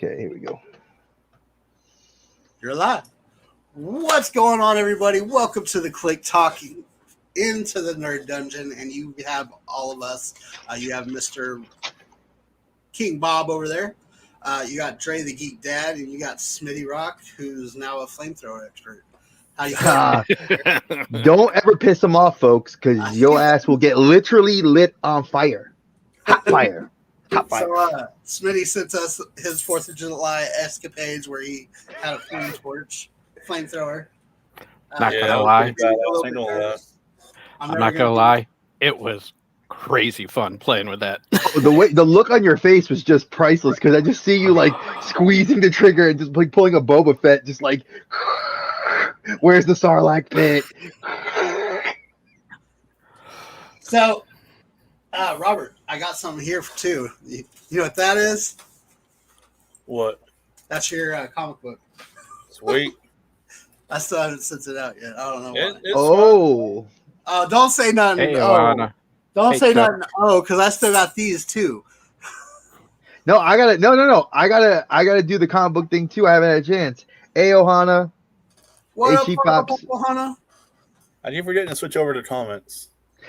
Okay, here we go. You're live. What's going on, everybody? Welcome to the KliqTalk into the Nerd Dungeon, and you have all of us. You have Mr. King Bob over there. You got Dre the Geek Dad, and you got Smitty Rock, who's now a flamethrower expert. How you doing? Don't ever piss them off, folks, because your ass will get literally lit on fire. Hot fire. Hot fire. So, Smitty sent us his 4th of July escapades where he had a flamethrower. Not gonna lie. I'm not gonna lie. It was crazy fun playing with that. The look on your face was just priceless because I just see you like squeezing the trigger and just like pulling a Boba Fett, just like, where's the Sarlacc pit? So, Robert, I got something here too. You know what that is? What? That's your comic book. Sweet. I still haven't sent it out yet. I don't know why. Oh. Don't say nothing. Hey, Don't say Chuck. nothing. Oh, because I still got these too. No, I gotta no. I gotta do the comic book thing too. I haven't had a chance. Hey Ohana. What Hey, up, Chief Papa Pops. Hana? I keep forgetting to switch over to comments.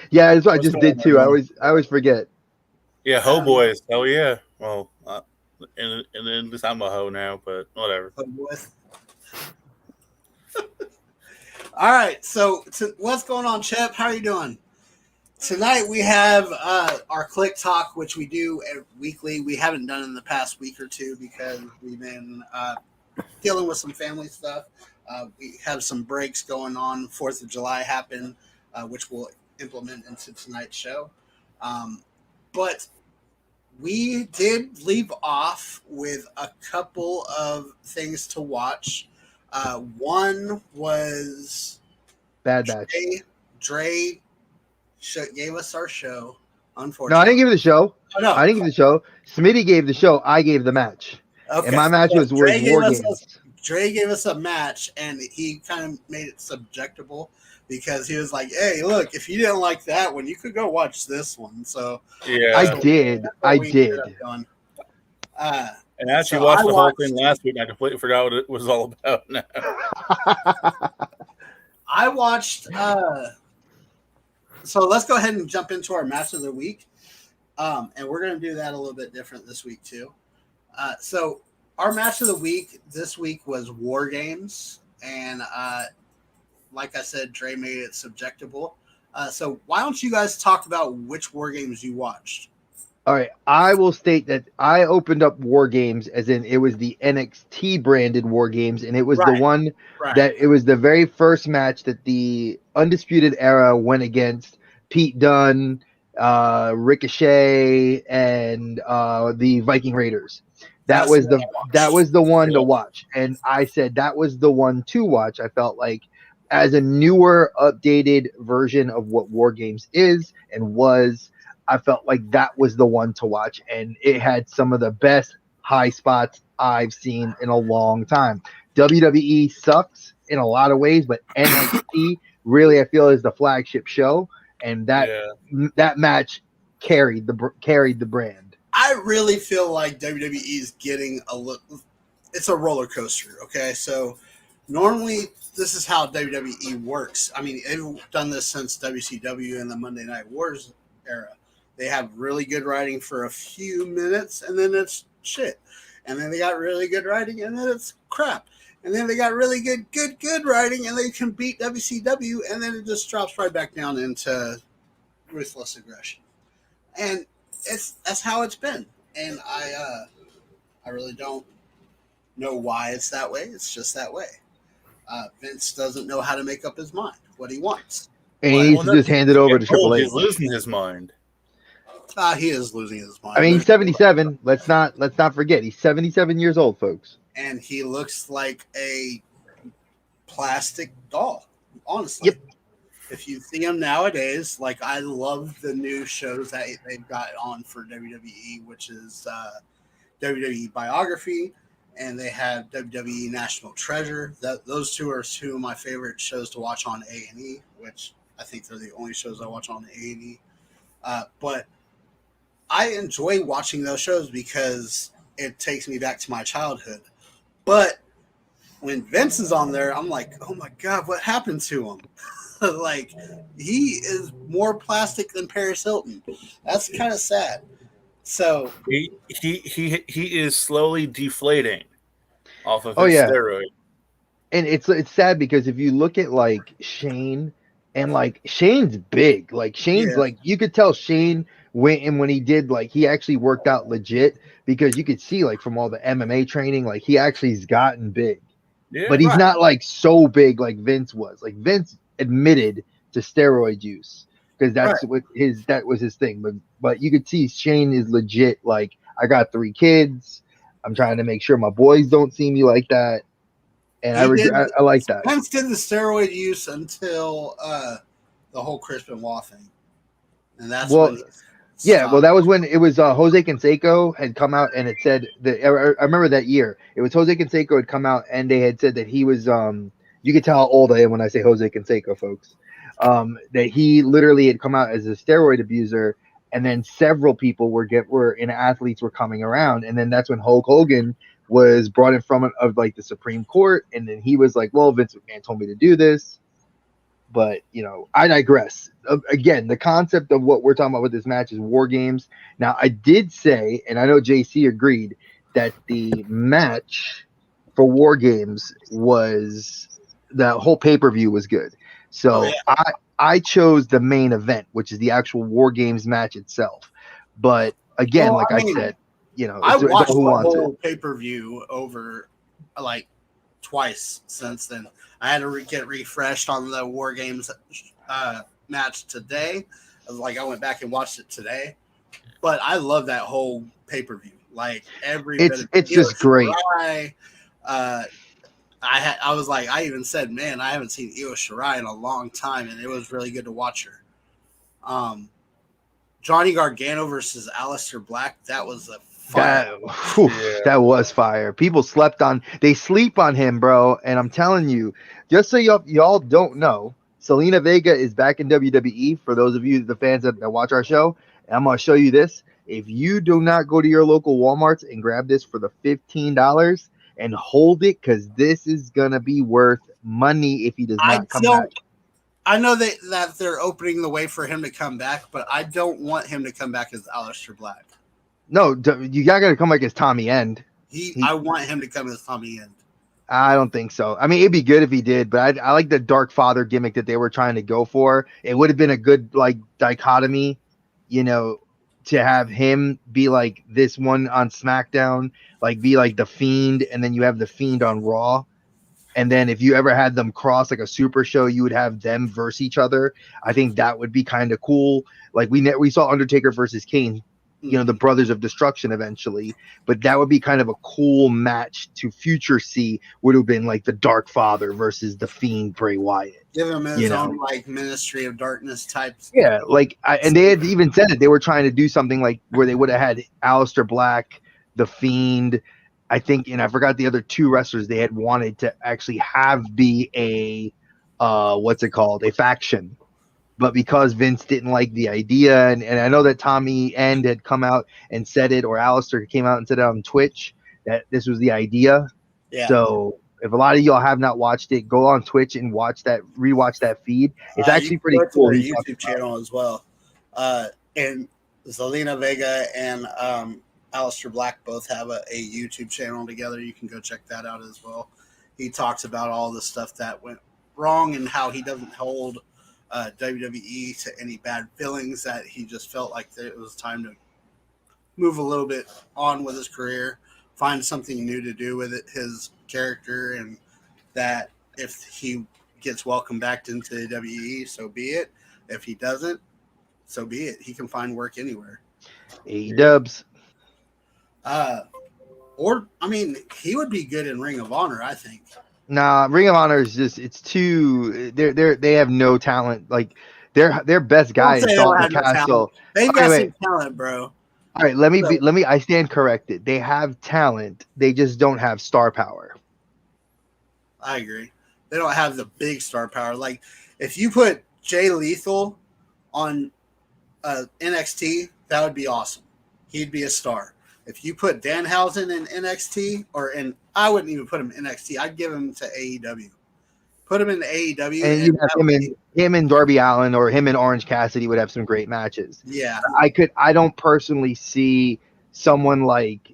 Yeah, that's what I What's just going did too. I on? always forget. Yeah, ho boys. Hell yeah. Well, and then this I'm a hoe now, but whatever. Oh, boy. All right, so what's going on, Chip? How are you doing? Tonight we have our KliqTalk, which we do weekly. We haven't done in the past week or two because we've been dealing with some family stuff. We have some breaks going on. 4th of July happened, which we'll implement into tonight's show. But we did leave off with a couple of things to watch. One was Bad Batch. Dre gave us our show. No, Unfortunately, I didn't give you the show. Oh, no. I didn't give the show. Smitty gave the show. I gave the match. Okay. And my match was Wargames. Dre gave us a match, and he kind of made it subjectable because he was like, "Hey, look, if you didn't like that one, you could go watch this one." So Yeah. I did. And I actually So watched I the whole watched- thing last week and I completely forgot what it was all about now. I watched. So let's go ahead and jump into our match of the week, and we're going to do that a little bit different this week too. So our match of the week this week was Wargames, and like I said, Dre made it subjectable. So why don't you guys talk about which Wargames you watched? All right. I will state that I opened up Wargames as in it was the NXT branded Wargames, and it was the one that it was the very first match that the Undisputed Era went against Pete Dunne, Ricochet, and the Viking Raiders. That was the one to watch, and I said that was the one to watch. I felt like as a newer, updated version of what Wargames is and was, I felt like that was the one to watch, and it had some of the best high spots I've seen in a long time. WWE sucks in a lot of ways, but NXT really I feel is the flagship show, and that match carried the brand. I really feel like WWE is getting it's a roller coaster. Okay, so normally this is how WWE works. I mean, they've done this since WCW and the Monday Night Wars era. They have really good writing for a few minutes, and then it's shit. And then they got really good writing, and then it's crap. And then they got really good writing, and they can beat WCW, and then it just drops right back down into ruthless aggression. And that's how it's been. And I really don't know why it's that way. It's just that way. Vince doesn't know how to make up his mind what he wants. And he needs to just hand it over to Triple H. He's losing his mind. He is losing his mind. I mean, he's 77. Let's not forget he's 77 years old, folks. And he looks like a plastic doll, honestly. Yep. If you see him nowadays, like I love the new shows that they've got on for WWE, which is WWE Biography, and they have WWE National Treasure. Those two are two of my favorite shows to watch on A&E, which I think they're the only shows I watch on A&E. But I enjoy watching those shows because it takes me back to my childhood. But when Vince is on there, I'm like, oh my God, what happened to him? Like, he is more plastic than Paris Hilton. That's kind of sad. So he is slowly deflating off of Oh his yeah, steroid. and it's sad because if you look at like Shane, and like Shane's big, like Shane's yeah, like you could tell Shane went and when he did like he actually worked out legit because you could see like from all the MMA training like he actually's gotten big, Yeah. but he's right, not like so big like Vince was. Like Vince admitted to steroid use because right. that's what that was his thing. But you could see Shane is legit. Like I got 3 kids. I'm trying to make sure my boys don't see me like that, and I He did. regret. I like that. Vince did the steroid use until the whole Chris Benoit thing, and that's Well, when he yeah, well, stopped. that was when it was Jose Canseco had come out and it said that I remember that year. It was Jose Canseco had come out and they had said that he was you could tell how old I am when I say Jose Canseco, folks. That he literally had come out as a steroid abuser, and then several people were in athletes were coming around, and then that's when Hulk Hogan was brought in front of like the Supreme Court, and then he was like, "Well, Vince McMahon told me to do this." But I digress. Again, the concept of what we're talking about with this match is war games. Now, I did say, and I know JC agreed that the match for war games was the whole pay-per-view was good. Oh So yeah. I chose the main event, which is the actual war games match itself. But again, Well, like I I mean, said, I it's all watched who the wants whole it. pay per view over like twice since then. I had to get refreshed on the War Games match today. I went back and watched it today, but I love that whole pay per view. Like every bit of It's Io just great. Shirai, I was like, I even said, man, I haven't seen Io Shirai in a long time, and it was really good to watch her. Johnny Gargano versus Aleister Black, that was a fire. That was fire. People they sleep on him, bro. And I'm telling you, just so y'all don't know, Selena Vega is back in WWE. For those of you, the fans that watch our show, and I'm gonna show you this. If you do not go to your local Walmarts and grab this for the $15 and hold it, because this is gonna be worth money if he does I not come back. don't. I know that they're opening the way for him to come back, but I don't want him to come back as Aleister Black. No, you gotta come back as Tommy End. I want him to come as Tommy End. I don't think so. I mean, it'd be good if he did, but I like the Dark Father gimmick that they were trying to go for. It would have been a good like dichotomy, to have him be like this one on SmackDown, like be like the Fiend, and then you have the Fiend on Raw. And then if you ever had them cross like a super show, you would have them versus each other. I think that would be kind of cool. Like we saw Undertaker versus Kane, the Brothers of Destruction eventually, but that would be kind of a cool match to future see. Would have been like the Dark Father versus the Fiend Bray Wyatt. Give him his own like Ministry of Darkness type. Yeah, and they had even said it. They were trying to do something like where they would have had Aleister Black, the Fiend. I think, and I forgot the other 2 wrestlers they had wanted to actually have be a a faction. But because Vince didn't like the idea, and I know that Tommy End had come out and said it, or Alistair came out and said it on Twitch, that this was the idea. Yeah. So if a lot of y'all have not watched it, go on Twitch and rewatch that feed. It's actually pretty cool. Their YouTube channel as well. And Zelina Vega and Aleister Black both have a YouTube channel together. You can go check that out as well. He talks about all the stuff that went wrong and how he doesn't hold WWE to any bad feelings, that he just felt like that it was time to move a little bit on with his career, find something new to do with his character, and that if he gets welcomed back into WWE, so be it. If he doesn't, so be it. He can find work anywhere. A-dubs. He would be good in Ring of Honor, I think. Nah, Ring of Honor is just it's too they have no talent. Like their best guy is Dalton Castle. They've got some talent, bro. All right, I stand corrected. They have talent. They just don't have star power. I agree. They don't have the big star power. Like if you put Jay Lethal on NXT, that would be awesome. He'd be a star. If you put Danhausen in NXT I wouldn't even put him in NXT. I'd give him to AEW. Put him in AEW, and you have him and Darby Allin or him and Orange Cassidy would have some great matches. Yeah, I don't personally see someone like,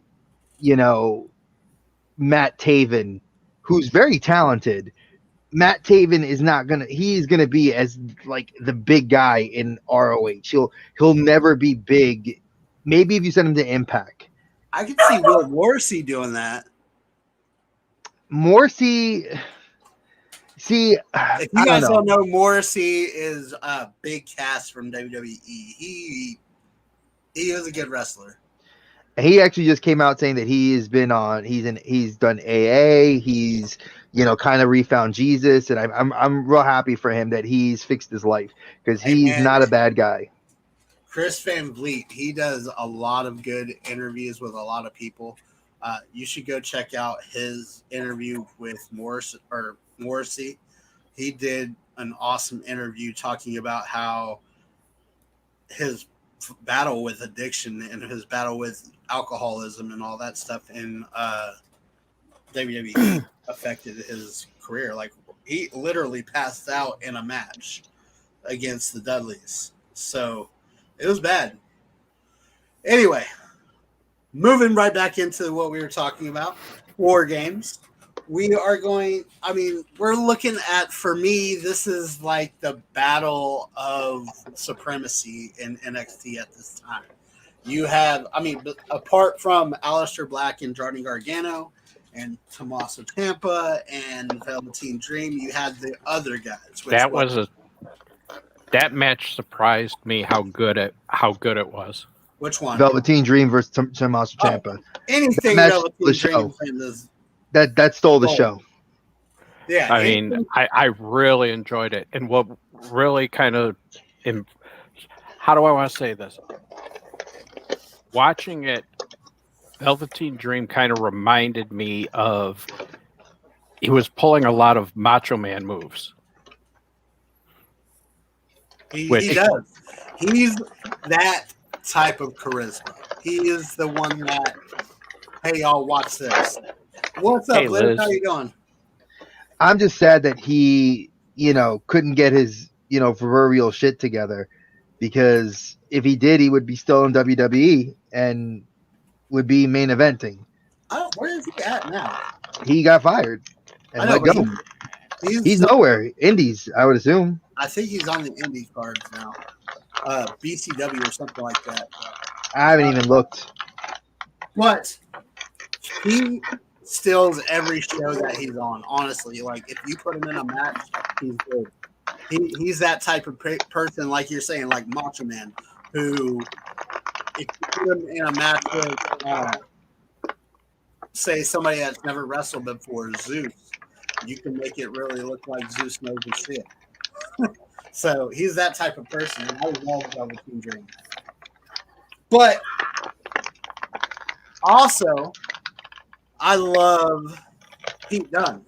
Matt Taven, who's very talented. Matt Taven is not gonna. He's gonna be as like the big guy in ROH. He'll never be big. Maybe if you send him to Impact. I could see Will Morrissey doing that. Morrissey. See, if you guys don't know, Morrissey is a big cast from WWE. He is a good wrestler. He actually just came out saying that he's done AA. He's kind of refound Jesus, and I'm real happy for him that he's fixed his life because he's not a bad guy. Chris Van Vliet, he does a lot of good interviews with a lot of people. You should go check out his interview with Morrissey. He did an awesome interview talking about how his battle with addiction and his battle with alcoholism and all that stuff in WWE affected his career. Like, he literally passed out in a match against the Dudleys. So it was bad. Anyway, moving right back into what we were talking about, Wargames. We're looking at, for me, this is like the battle of supremacy in NXT at this time. You have, apart from Aleister Black and Johnny Gargano and Tommaso Ciampa and Velveteen Dream, you had the other guys. That match surprised me how good it was. Which one? Velveteen Dream versus Tommaso Ciampa. Anything Velveteen Dream is. That stole the show. Yeah, I really enjoyed it, and what really how do I want to say this? Watching it, Velveteen Dream kind of reminded me of. He was pulling a lot of Macho Man moves. He does. He's that type of charisma. He is the one that. Hey, y'all, watch this. What's up, Liz? How you doing? I'm just sad that he, couldn't get his, proverbial shit together, because if he did, he would be still in WWE and would be main eventing. Where is he at now? He got fired and let go. He's nowhere. Indies, I would assume. I think he's on the indie cards now. BCW or something like that. I haven't even looked. But he steals every show that he's on, honestly. Like, if you put him in a match, he's good. He's that type of person, like you're saying, like Macho Man, who, if you put him in a match with, say, somebody that's never wrestled before, Zeus, you can make it really look like Zeus knows his shit. So he's that type of person, and I love Velveteen Dream. But also, I love Pete Dunne,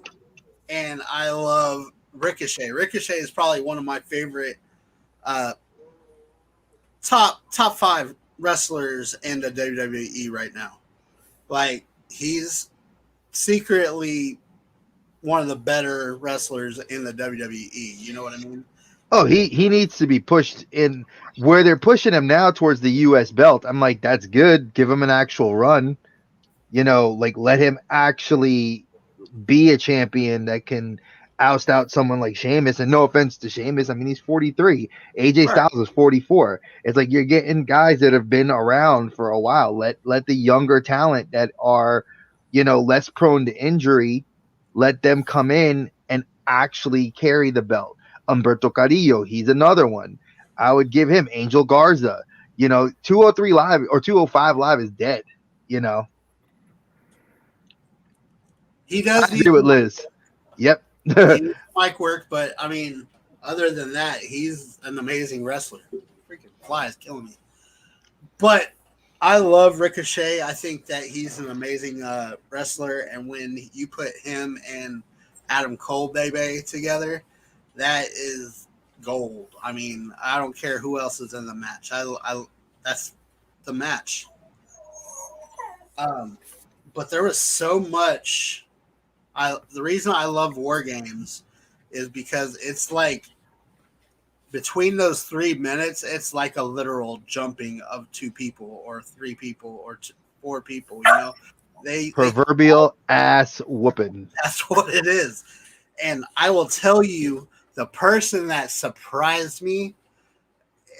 and I love Ricochet. Ricochet is probably one of my favorite top 5 wrestlers in the WWE right now. Like, he's secretly one of the better wrestlers in the WWE. You know what I mean? Oh, he needs to be pushed in where they're pushing him now towards the U.S. belt. I'm like, that's good. Give him an actual run. Let him actually be a champion that can oust out someone like Sheamus. And no offense to Sheamus, he's 43. AJ Styles is 44. It's like you're getting guys that have been around for a while. Let the younger talent that are, less prone to injury, let them come in and actually carry the belt. Humberto Carrillo, he's another one. I would give him Angel Garza. 203 Live or 205 Live is dead. He does. I agree with Liz. Yep. Mic work, but other than that, he's an amazing wrestler. Freaking fly is killing me. But I love Ricochet. I think that he's an amazing wrestler, and when you put him and Adam Cole, baby, together, that is gold. I don't care who else is in the match. That's the match. But there was so much. The reason I love Wargames is because it's like between those 3 minutes, it's like a literal jumping of 2 people or 3 people or 4 people. You know, proverbial ass whooping. That's what it is. And I will tell you, the person that surprised me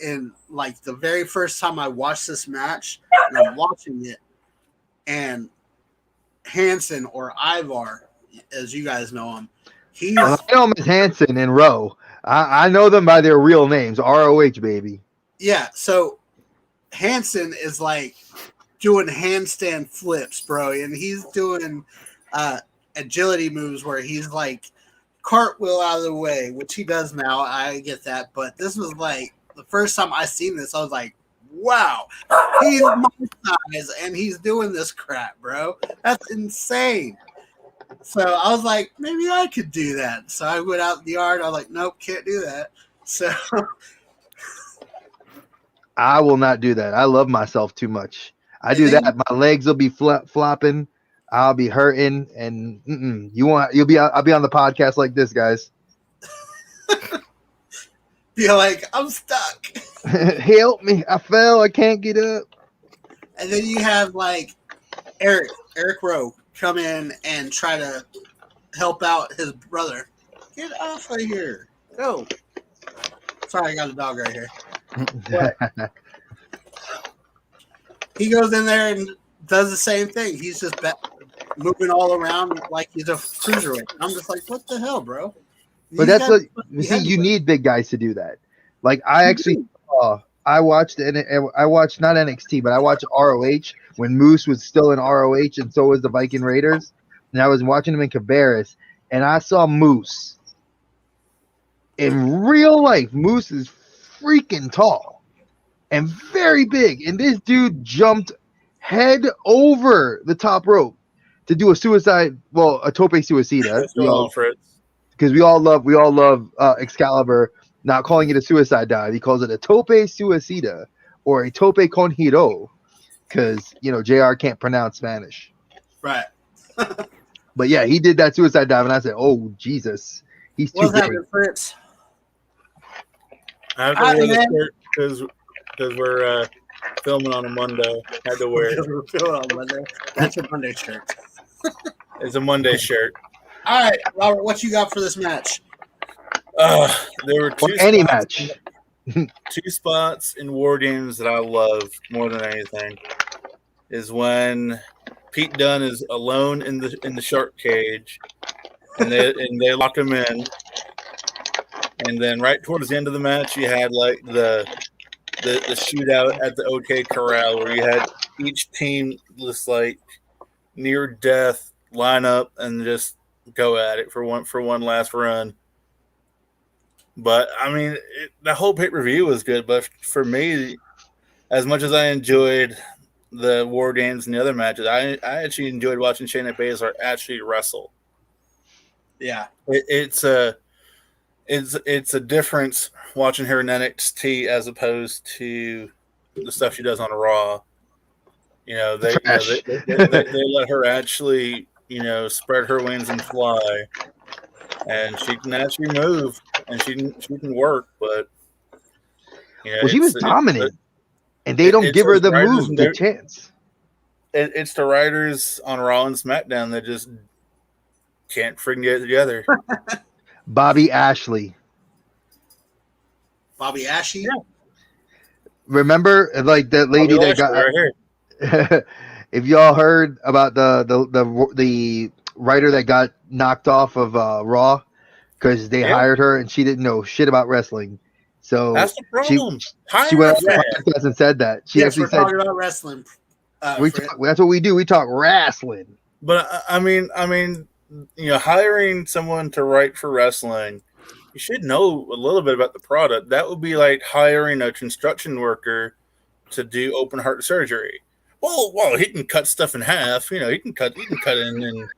in like the very first time I watched this match, and I'm watching it, and Hanson or Ivar, as you guys know him, I know him as Hanson and Rowe. I know them by their real names, ROH, baby. Yeah, so Hanson is like doing handstand flips, bro, and he's doing agility moves where he's like cartwheel out of the way, which he does now. I get that, but this was like the first time I seen this, I was like, wow, he's my size and he's doing this crap, bro. That's insane. So I was like, maybe I could do that. So I went out in the yard. I was like, nope, can't do that. So I will not do that. I love myself too much. I do that. My legs will be flopping. I'll be hurting, and I'll be on the podcast like this, guys. Be like, I'm stuck. Help me! I fell. I can't get up. And then you have like Eric Rowe come in and try to help out his brother. Get off of here! Go. Sorry, I got a dog right here. But he goes in there and does the same thing. He's just moving all around like he's a cruiserweight. I'm just like, what the hell, bro? But that's what you need big guys to do that. Like I actually I watched not NXT, but I watched ROH when Moose was still in ROH, and so was the Viking Raiders. And I was watching him in Cabarrus, and I saw Moose in real life. Moose is freaking tall and very big, and this dude jumped head over the top rope to do a tope suicida. Because we all love Excalibur not calling it a suicide dive. He calls it a tope suicida or a tope con hilo, because JR can't pronounce Spanish. Right. But yeah, he did that suicide dive, and I said, "Oh Jesus, he's too big." Fritz? I have to wear the shirt because we're filming on a Monday. Had to wear it. We're filming on Monday. That's a Monday shirt. It's a Monday shirt. All right, Robert, what you got for this match? There were two spots in War Games that I love more than anything. Is when Pete Dunne is alone in the shark cage, and they lock him in, and then right towards the end of the match, you had like the shootout at the OK Corral, where you had each team just like near death line up and just go at it for one last run. But I mean, the whole pay-per-view was good. But for me, as much as I enjoyed the War Games and the other matches, I actually enjoyed watching Shayna Baszler actually wrestle. Yeah, it's a difference watching her in NXT as opposed to the stuff she does on Raw. They let her actually spread her wings and fly, and she can actually move and she can work. But she was dominant, and they don't give her the move, the chance. It's the writers on Raw and SmackDown that just can't freaking get it together. Bobby Ashley. Yeah. Remember, like that lady that got right here. If y'all heard about the writer that got knocked off of Raw because they hired her and she didn't know shit about wrestling, so that's the problem. She went on the podcast and said that she actually said talking about wrestling. That's what we do. We talk wrestling. But I mean, hiring someone to write for wrestling, you should know a little bit about the product. That would be like hiring a construction worker to do open heart surgery. Well, he can cut stuff in half. He can cut in and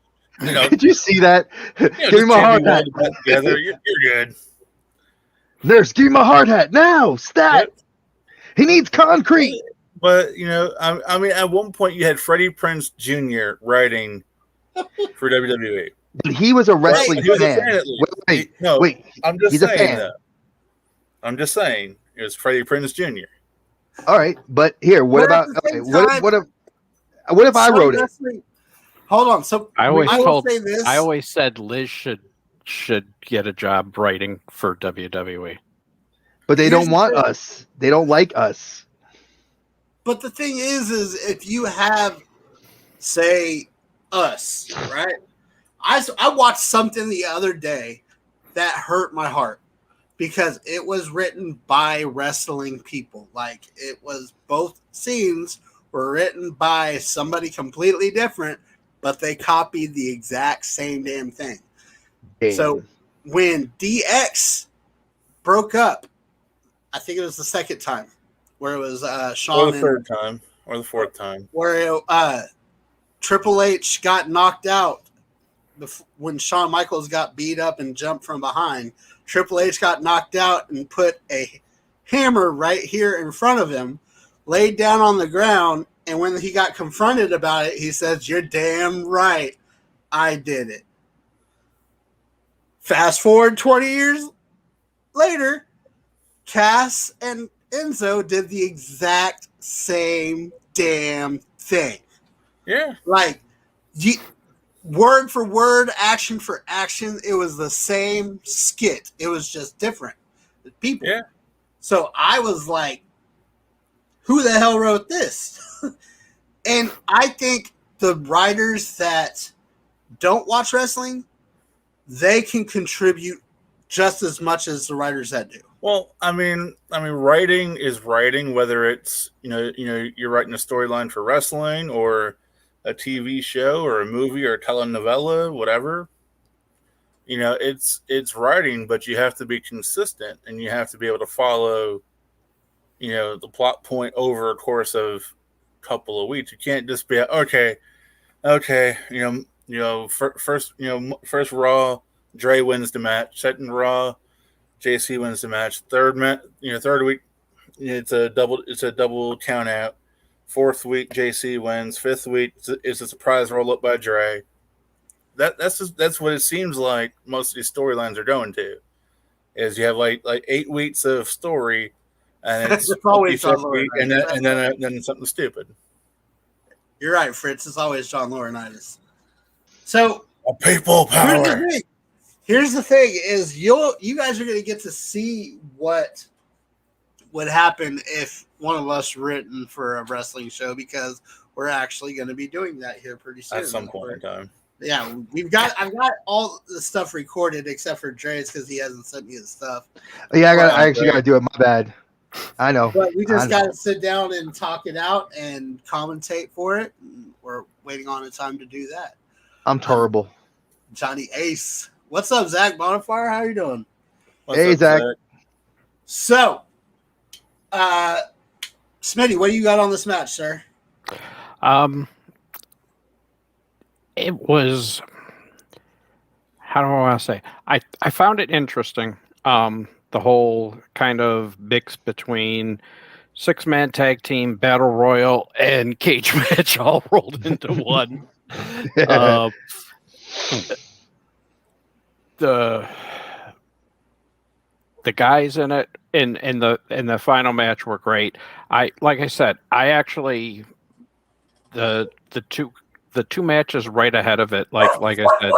Did you see that? Give me my hard hat. Together, you're good. Nurse, give me my hard hat now. Stat. Yep. He needs concrete. But I mean, at one point you had Freddie Prinze Jr. writing for WWE. But he was a wrestling He was a fan. fan at least. Wait. I'm just He's a saying fan. that. I'm just saying it was Freddie Prinze Jr. All right, but here, what about what if I wrote it? Hold on. So I say this. I always said Liz should get a job writing for WWE. But they don't want us. They don't like us. But the thing is if you have, say, us, right? I watched something the other day that hurt my heart because it was written by wrestling people. Like, it was both scenes were written by somebody completely different, but they copied the exact same damn thing. Damn. So when DX broke up, I think it was the second time, where it was Shawn, or the third time, or the fourth time, where Triple H got knocked out when Shawn Michaels got beat up and jumped from behind. Triple H got knocked out and put a hammer right here in front of him, laid down on the ground, and when he got confronted about it, he says, "You're damn right, I did it." Fast forward 20 years later, Cass and Enzo did the exact same damn thing. Yeah. Like, word for word, action for action, it was the same skit. It was just different people. Yeah. So I was like, who the hell wrote this? And I think the writers that don't watch wrestling, they can contribute just as much as the writers that do. Well, I mean, writing is writing, whether it's you're writing a storyline for wrestling or a TV show or a movie or a telenovela, whatever. It's writing, but you have to be consistent and you have to be able to follow, the plot point over a course of a couple of weeks. You can't just be okay. First Raw, Dre wins the match. Second Raw, JC wins the match. Third week, it's a double count out. Fourth week, JC wins. Fifth week is a surprise roll up by Dre. That's what it seems like most of these storylines are going to. Is you have like 8 weeks of story, and it's always week, and then something stupid. You're right, Fritz. It's always John Laurinaitis. So people power. Here's the thing: is you guys are going to get to see what would happen if one of us written for a wrestling show, because we're actually going to be doing that here pretty soon. At some point in time. Yeah, I've got all the stuff recorded except for Dre's because he hasn't sent me the stuff. Yeah, I actually got to do it. My bad. I know. But we just got to sit down and talk it out and commentate for it. We're waiting on a time to do that. I'm terrible. Johnny Ace. What's up, Zach Bonfire? How you doing? Hey, Zach. So, Smitty, what do you got on this match, sir? It was, how do I want to say? I found it interesting. The whole kind of mix between 6-man tag team, battle royal, and cage match all rolled into one. The guys in it in the final match were great. Like I said, I actually the two matches right ahead of it, like I said,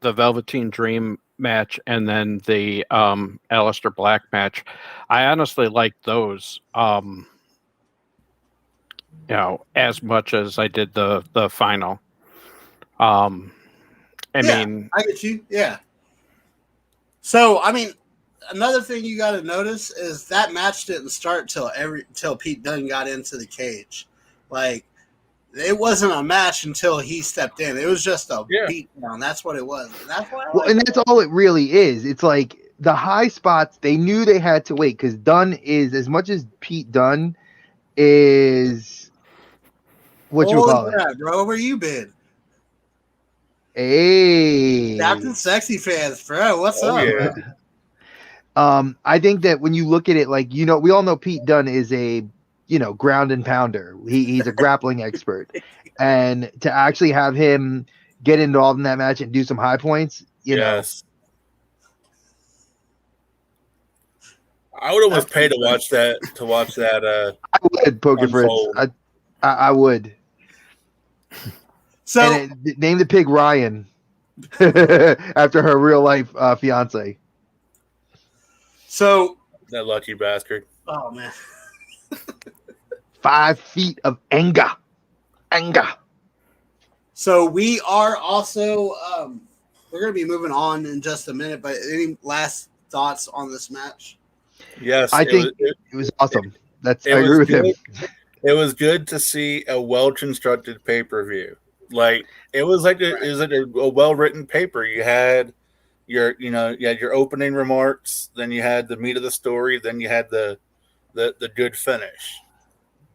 the Velveteen Dream match and then the Aleister Black match, I honestly like those as much as I did the final. I mean, I get you. Yeah. So, I mean, another thing you got to notice is that match didn't start till Pete Dunne got into the cage. Like, it wasn't a match until he stepped in. It was just a beatdown. That's what it was. And that's why. And that's all it really is. It's like the high spots. They knew they had to wait because Dunne is, as much as Pete Dunne is, what you call it, bro? Where you been? Hey, Captain Sexy Fans, bro. What's up? I think that when you look at it, like, we all know Pete Dunne is a, ground and pounder. He's a grappling expert. And to actually have him get involved in that match and do some high points, Yes. I would almost pay to watch that. I would, Poker Fritz. I would. So and name the pig Ryan after her real life fiance. So that lucky bastard. Oh man. 5 feet of anger. So we are also we're going to be moving on in just a minute, but any last thoughts on this match? Yes, I think it was awesome. I agree with him. It was good to see a well-constructed pay-per-view. Like it was a well-written paper. You had your opening remarks, then you had the meat of the story, then you had the good finish.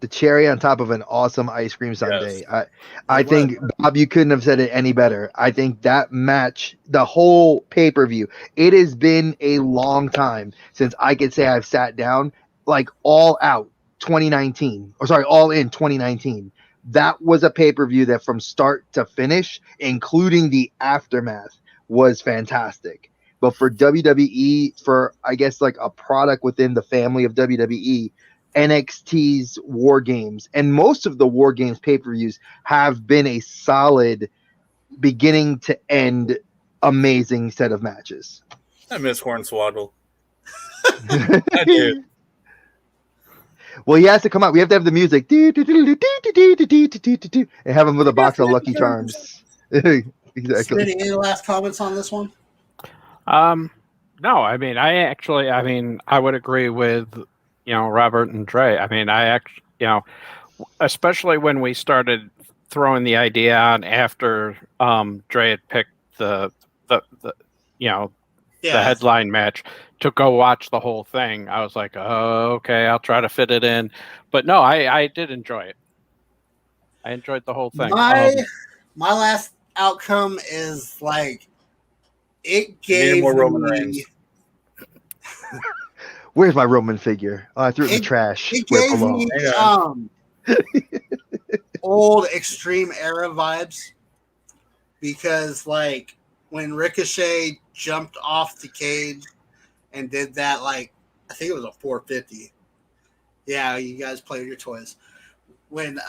The cherry on top of an awesome ice cream sundae. Yes. I think, Bob, you couldn't have said it any better. I think that match, the whole pay-per-view, it has been a long time since I could say I've sat down like all in 2019. That was a pay-per-view that from start to finish, including the aftermath, was fantastic. But for WWE, for I guess like a product within the family of WWE, NXT's Wargames and most of the Wargames pay-per-views have been a solid beginning to end amazing set of matches. I miss Hornswoggle. I do. Well, he has to come out. We have to have the music and have him with a box of Lucky Charms. Exactly. Smitty, any last comments on this one? No, I mean, I would agree with, Robert and Dre. I mean, especially when we started throwing the idea on after Dre had picked the headline match to go watch the whole thing. I was like, oh, okay, I'll try to fit it in. But no, I did enjoy it. I enjoyed the whole thing. My last outcome is like it gave more Roman Reigns. Where's my Roman figure? Oh, I threw it in the trash. It gave me old Extreme Era vibes because, like, when Ricochet jumped off the cage and did that, like, I think it was a 450. Yeah, you guys play with your toys. When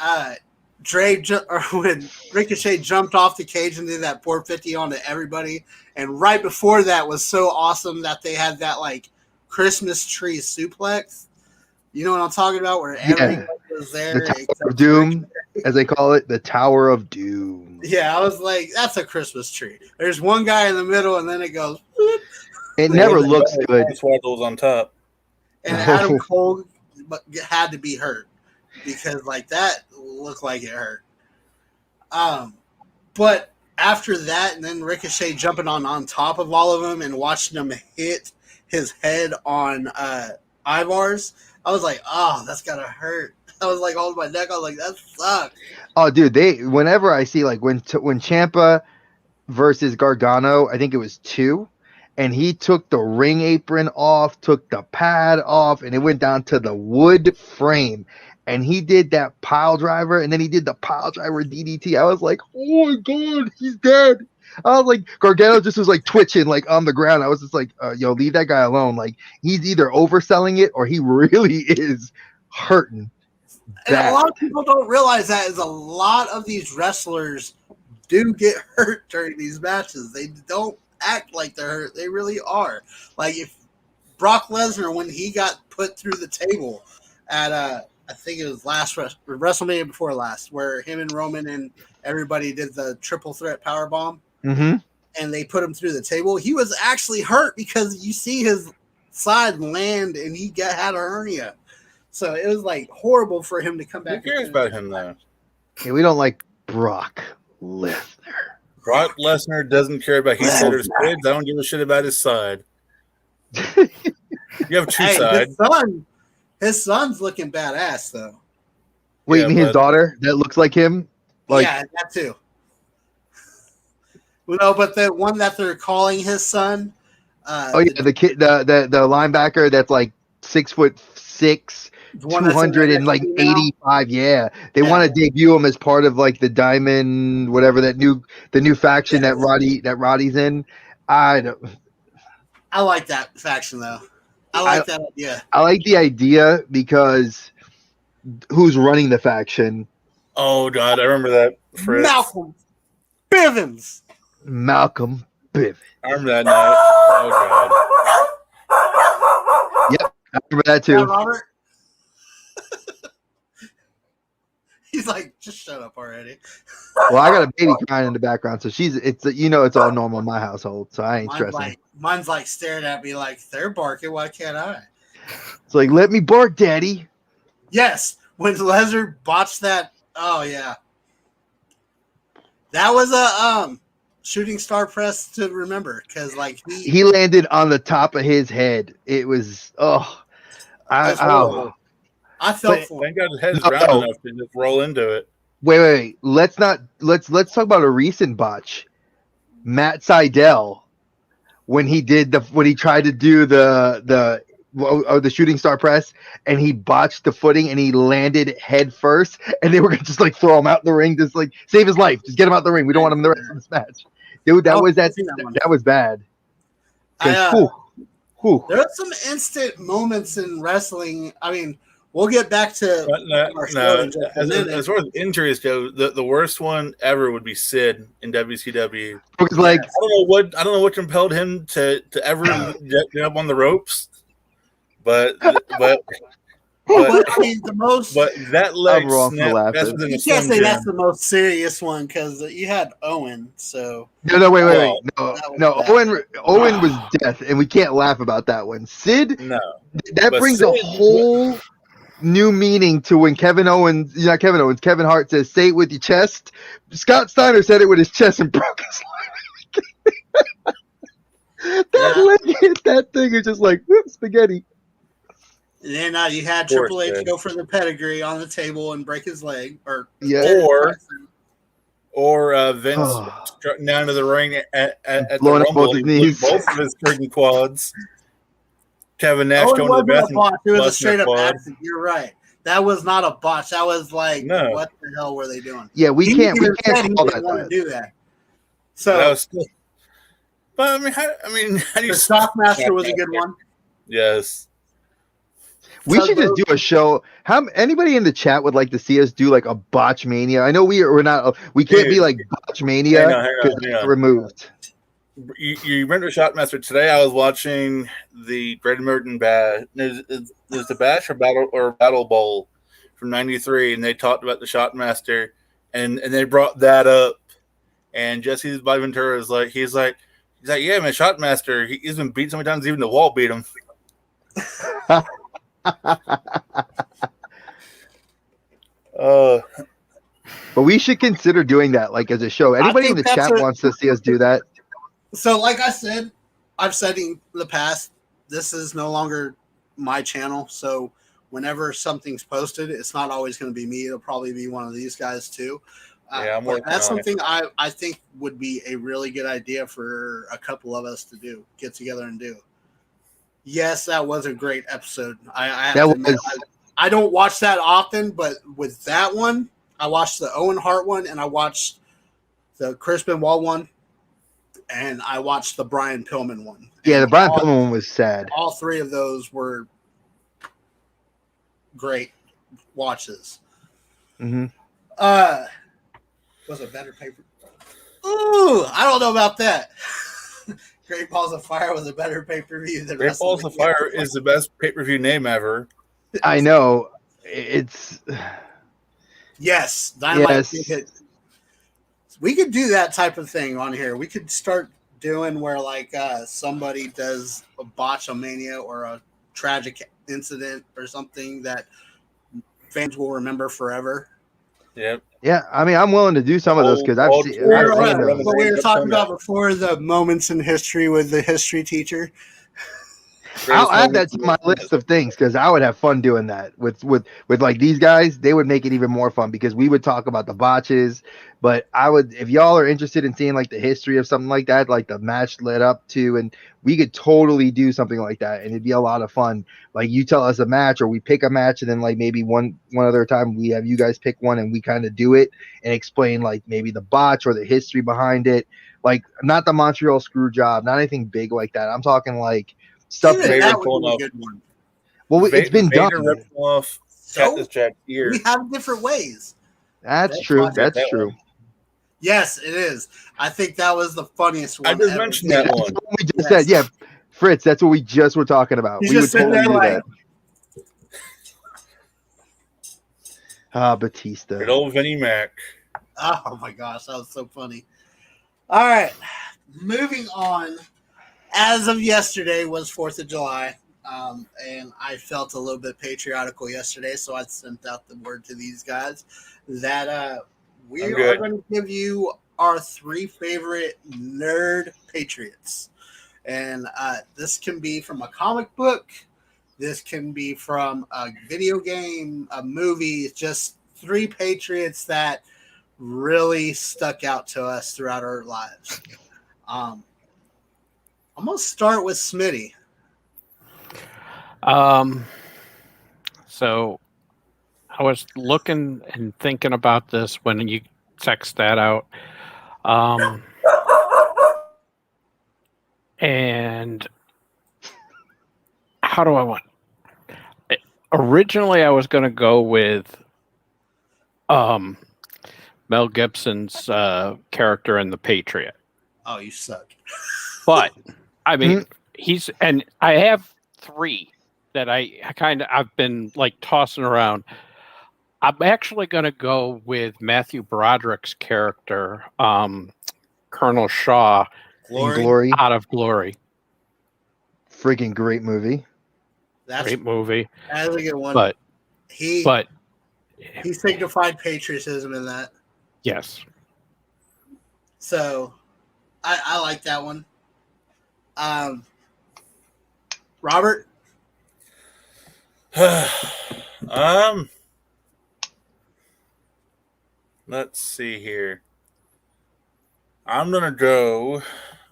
when Ricochet jumped off the cage and did that 450 onto everybody, and right before that was so awesome that they had that like Christmas tree suplex. You know what I'm talking about? Where everybody was there. The Tower of Doom, as they call it, the Tower of Doom. Yeah, I was like, that's a Christmas tree. There's one guy in the middle, and then it goes. Whoop. It never looks good. Swaddles on top. And Adam Cole had to be hurt because like that looked like it hurt. But after that, and then Ricochet jumping on top of all of them and watching him hit his head on Ivar's, I was like, oh, that's gotta hurt. I was like holding my neck. I was like, that sucks. Oh, dude, whenever I see like when Ciampa versus Gargano, I think it was 2, and he took the ring apron off, took the pad off, and it went down to the wood frame. And he did that pile driver, and then he did the pile driver DDT. I was like, oh my God, he's dead. I was like, Gargano just was like twitching like on the ground. I was just like, yo, leave that guy alone. Like he's either overselling it or he really is hurting. And a lot of people don't realize that is a lot of these wrestlers do get hurt during these matches. They don't act like they're hurt. They really are. Like if Brock Lesnar, when he got put through the table at I think it was last WrestleMania before last, where him and Roman and everybody did the triple threat power bomb, and they put him through the table. He was actually hurt because you see his side land, and he had a hernia. So it was like horrible for him to come back. Who cares about him though? Yeah, we don't like Brock Lesnar. Brock Lesnar doesn't care about Heath Slater's kids. I don't give a shit about his side. You have two sides. His son's looking badass though. Wait, you mean his daughter that looks like him? Like, yeah, that too. No, but the one that they're calling his son, Oh yeah, the kid, the linebacker that's like 6'6", the one that's in 285. Yeah, they Yeah. want to debut him as part of like the Diamond, whatever the new faction Yes. that Roddy's in. I don't. I like that faction though. I like that idea. I like the idea because who's running the faction? Oh God, I remember that. Fritz. Malcolm Bivens. Malcolm Bivens. I remember that night. Oh Yep, I remember that Yeah, too. Robert. He's like, just shut up already. Well, I got a baby crying in the background, so it's all normal in my household, so I ain't stressing. Mine's like staring at me like they're barking. Why can't I? It's like, let me bark, daddy. Yes, when Lesnar botched that. Oh yeah, that was a shooting star press to remember because like he landed on the top of his head. It was I felt for him. Thank God his head's round enough to just roll into it. Wait. Let's talk about a recent botch. Matt Sydal, when he tried to do the shooting star press and he botched the footing and he landed head first and they were gonna just like throw him out the ring, just like save his life, just get him out the ring. We don't want him in the rest of this match. Dude, that was bad. There are some instant moments in wrestling. I mean, we'll get back to as far as injuries go, the worst one ever would be Sid in WCW. It was like I don't know what compelled him to ever get up on the ropes, but I mean, but that leg snap. You can't say that's the most serious one because you had Owen. So wait. No. Owen was death, and we can't laugh about that one. Sid, that brings a whole new meaning to when Kevin Hart says, "Say it with your chest." Scott Steiner said it with his chest and broke his leg. Leg hit that thing is just like spaghetti. And then you had Triple H go for the pedigree on the table and break his leg, or Vince strutting down to the ring at the Rumble, both of his freaking quads. Kevin Nash going to the bathroom. It was a straight up accident. You're right. That was not a botch. That was like, what the hell were they doing? Yeah, we can't call that. Want to do that. So, but I mean, how do you? The Shockmaster was a good one. Yes. We should just do a show. Anybody in the chat would like to see us do like a botch mania? I know we're not. We can't be like botch mania because it's removed. You remember Shotmaster today? I was watching the Great American Bash. There's the Bash or Battle Bowl from '93, and they talked about the Shotmaster, and they brought that up. And Jesse Ventura is like, he's like, yeah, man, Shotmaster. He's been beat so many times, even the wall beat him. But we should consider doing that, like as a show. Anybody in the chat wants to see us do that? So, like I said, I've said in the past, this is no longer my channel. So, whenever something's posted, it's not always going to be me. It'll probably be one of these guys too. That's something I think would be a really good idea for a couple of us to do, get together and do. Yes, that was a great episode. I don't watch that often, but with that one, I watched the Owen Hart one, and I watched the Chris Benoit one, and I watched the Brian Pillman one. Yeah, the Brian Pillman one was sad. All three of those were great watches. Mm-hmm. Was it better paper? Ooh, I don't know about that. Great Balls of Fire was a better pay-per-view than Great Balls of Fire is the best pay-per-view name ever. I know. It's yes, Dynamite. Yes. We could do that type of thing on here. We could start doing where like somebody does a botchamania or a tragic incident or something that fans will remember forever. Yep. Yeah, I mean, I'm willing to do some of those because I've seen what we were talking about before, the moments in history with the history teacher. I'll add that to my list of things because I would have fun doing that with like these guys. They would make it even more fun because we would talk about the botches. But I would, if y'all are interested in seeing like the history of something like that, like the match led up to, and we could totally do something like that, and it'd be a lot of fun. Like you tell us a match, or we pick a match, and then like maybe one other time we have you guys pick one, and we kind of do it and explain like maybe the botch or the history behind it. Like not the Montreal screw job, not anything big like that. I'm talking like stuff Even that would be a good one. Well, it's been Vader done. ripped off So Jack's ear. we have different ways. That's true. That's that true. one. Yes, it is. I think that was the funniest one. I just ever. mentioned that That's one. what we just said. Yeah, Fritz, that's what we just were talking about. He's We would just sitting totally there do like- that. Batista. Good old Vinnie Mac. Oh my gosh, that was so funny. All right, moving on. As of yesterday was 4th of July, and I felt a little bit patriotical yesterday, so I sent out the word to these guys that we are going to give you our 3 favorite nerd patriots. And this can be from a comic book, this can be from a video game, a movie, just 3 patriots that really stuck out to us throughout our lives. I'm going to start with Smitty. So I was looking and thinking about this when you text that out. And how do I want? Originally, I was going to go with Mel Gibson's character in The Patriot. Oh, you suck. But I mean, I have 3 that I've been like tossing around. I'm actually going to go with Matthew Broderick's character, Colonel Shaw, Glory. Out of Glory. Freaking great movie. That's Great movie. That's a good one. But he signified patriotism in that. Yes. So I like that one. Robert? Let's see here. I'm gonna go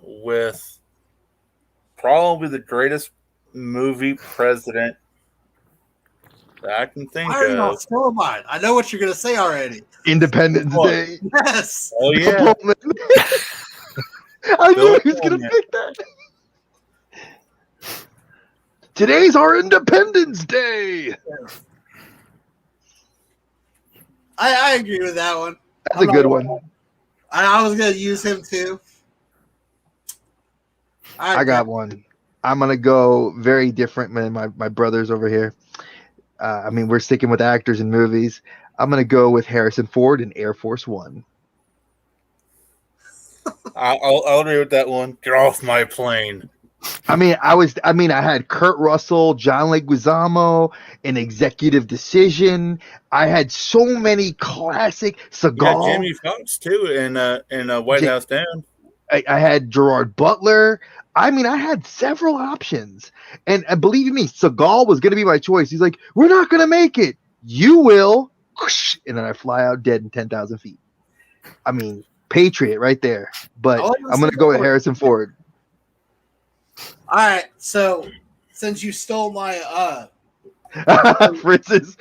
with probably the greatest movie president that I can think of. So am I. I know what you're gonna say already. Independence Day. Yes. Oh yeah. I knew he was gonna pick that. Today's our Independence Day. I agree with that one. That's a good one. I was going to use him too. I got one. I'm going to go very different than my brothers over here. I mean, we're sticking with actors and movies. I'm going to go with Harrison Ford in Air Force One. I'll agree with that one. Get off my plane. I had Kurt Russell, John Leguizamo, An Executive Decision. I had so many classic Seagal. Jamie Foxx too in White House Down. I had Gerard Butler. I mean, I had several options. And believe me, Seagal was going to be my choice. He's like, we're not going to make it. You will. And then I fly out dead in 10,000 feet. I mean, Patriot right there. But I'm going to go with Harrison Ford. All right, so since you stole my Fritz's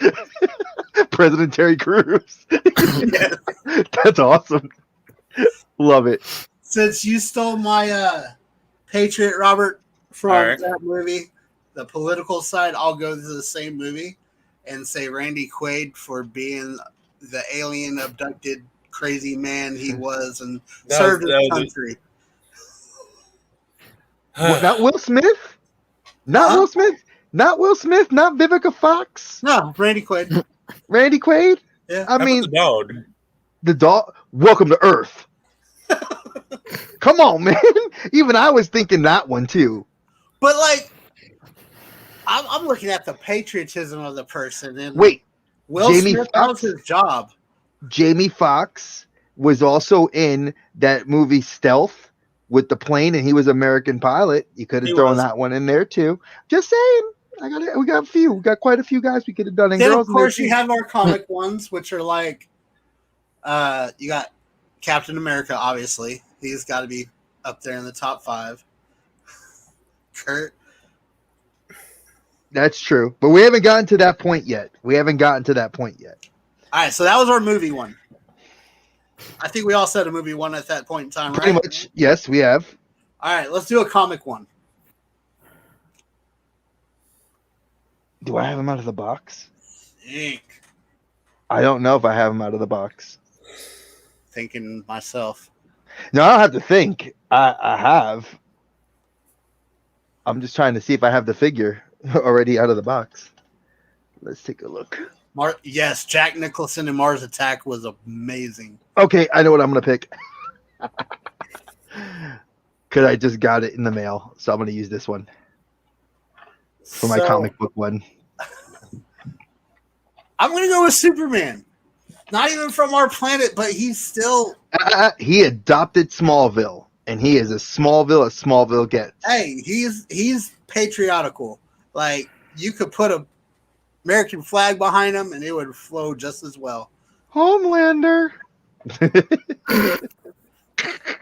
President Terry Crews. Yes. That's awesome. Love it. Since you stole my Patriot, Robert, from that movie, the political side, I'll go to the same movie and say Randy Quaid for being the alien abducted crazy man he was and served his country. Not Will Smith? Not Will Smith? Not Will Smith? Not Vivica Fox? No, Randy Quaid. Randy Quaid? Yeah. I mean, the dog. The dog? Welcome to Earth. Come on, man. Even I was thinking that one, too. But, like, I'm looking at the patriotism of the person. And wait. Will Smith, that was his job. Jamie Foxx was also in that movie Stealth with the plane, and he was American pilot. You could have thrown that one in there too. Just saying. We got a few. We got quite a few guys we could have done. And then girls of course you have our comic ones, which are like, you got Captain America. Obviously, he's got to be up there in the top 5. Kurt. That's true, but we haven't gotten to that point yet. All right, so that was our movie one. I think we all said a movie one at that point in time, right? Pretty much, yes, we have. All right, let's do a comic one. Do I have them out of the box? Eek. I don't know if I have them out of the box. Thinking myself. No, I don't have to think. I have. I'm just trying to see if I have the figure already out of the box. Let's take a look. Yes, Jack Nicholson in Mars Attack was amazing. Okay, I know what I'm going to pick. Because I just got it in the mail, so I'm going to use this one for my comic book one. I'm going to go with Superman. Not even from our planet, but he's still... He adopted Smallville, and he is as Smallville gets. Hey, he's patriotical. Like, you could put a American flag behind him, and it would flow just as well. Homelander.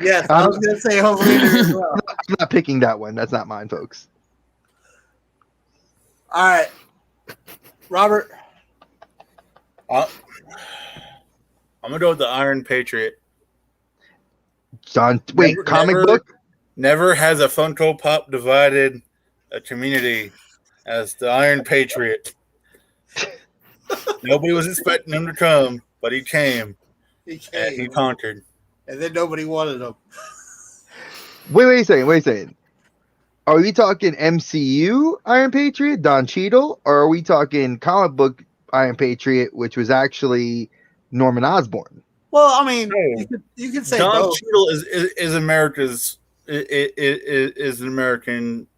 Yes, I was going to say Homelander as well. I'm not picking that one. That's not mine, folks. All right. Robert. I'm going to go with the Iron Patriot. John, wait, comic book? Never has a Funko Pop divided a community as the Iron Patriot. Nobody was expecting him to come, but he came. And he conquered. And then nobody wanted him. Wait a second. Are we talking MCU Iron Patriot, Don Cheadle, or are we talking comic book Iron Patriot, which was actually Norman Osborn? Well, I mean, you could say Don both. Cheadle is America's is an American,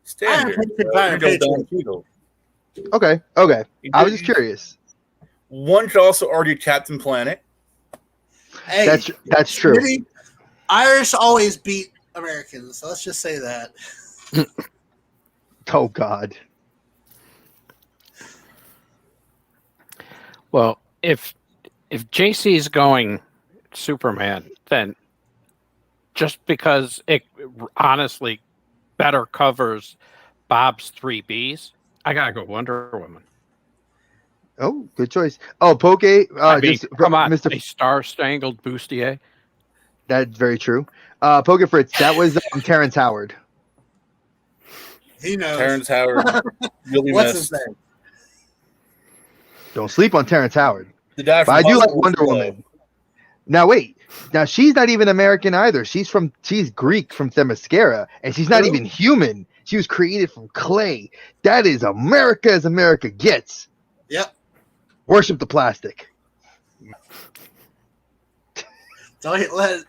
standard. Iron Patriot. Don Cheadle. Okay. I was just curious. One could also argue Captain Planet. Hey, that's true. Irish always beat Americans, so let's just say that. Oh God. Well, if JC is going Superman, then just because it honestly better covers Bob's 3Bs, I gotta go Wonder Woman. Oh, good choice. Oh, Poke. Come on, Mr. a star-spangled bustier. That's very true. Poke Fritz, that was Terrence Howard. He knows. Terrence Howard. Really What's missed. his name? Don't sleep on Terrence Howard. The guy But I do like Hustle Wonder was Woman. Now wait. Now she's not even American either. She's Greek from Themyscira, and she's not even human. She was created from clay. That is America as America gets. Yep. Worship the plastic. Don't let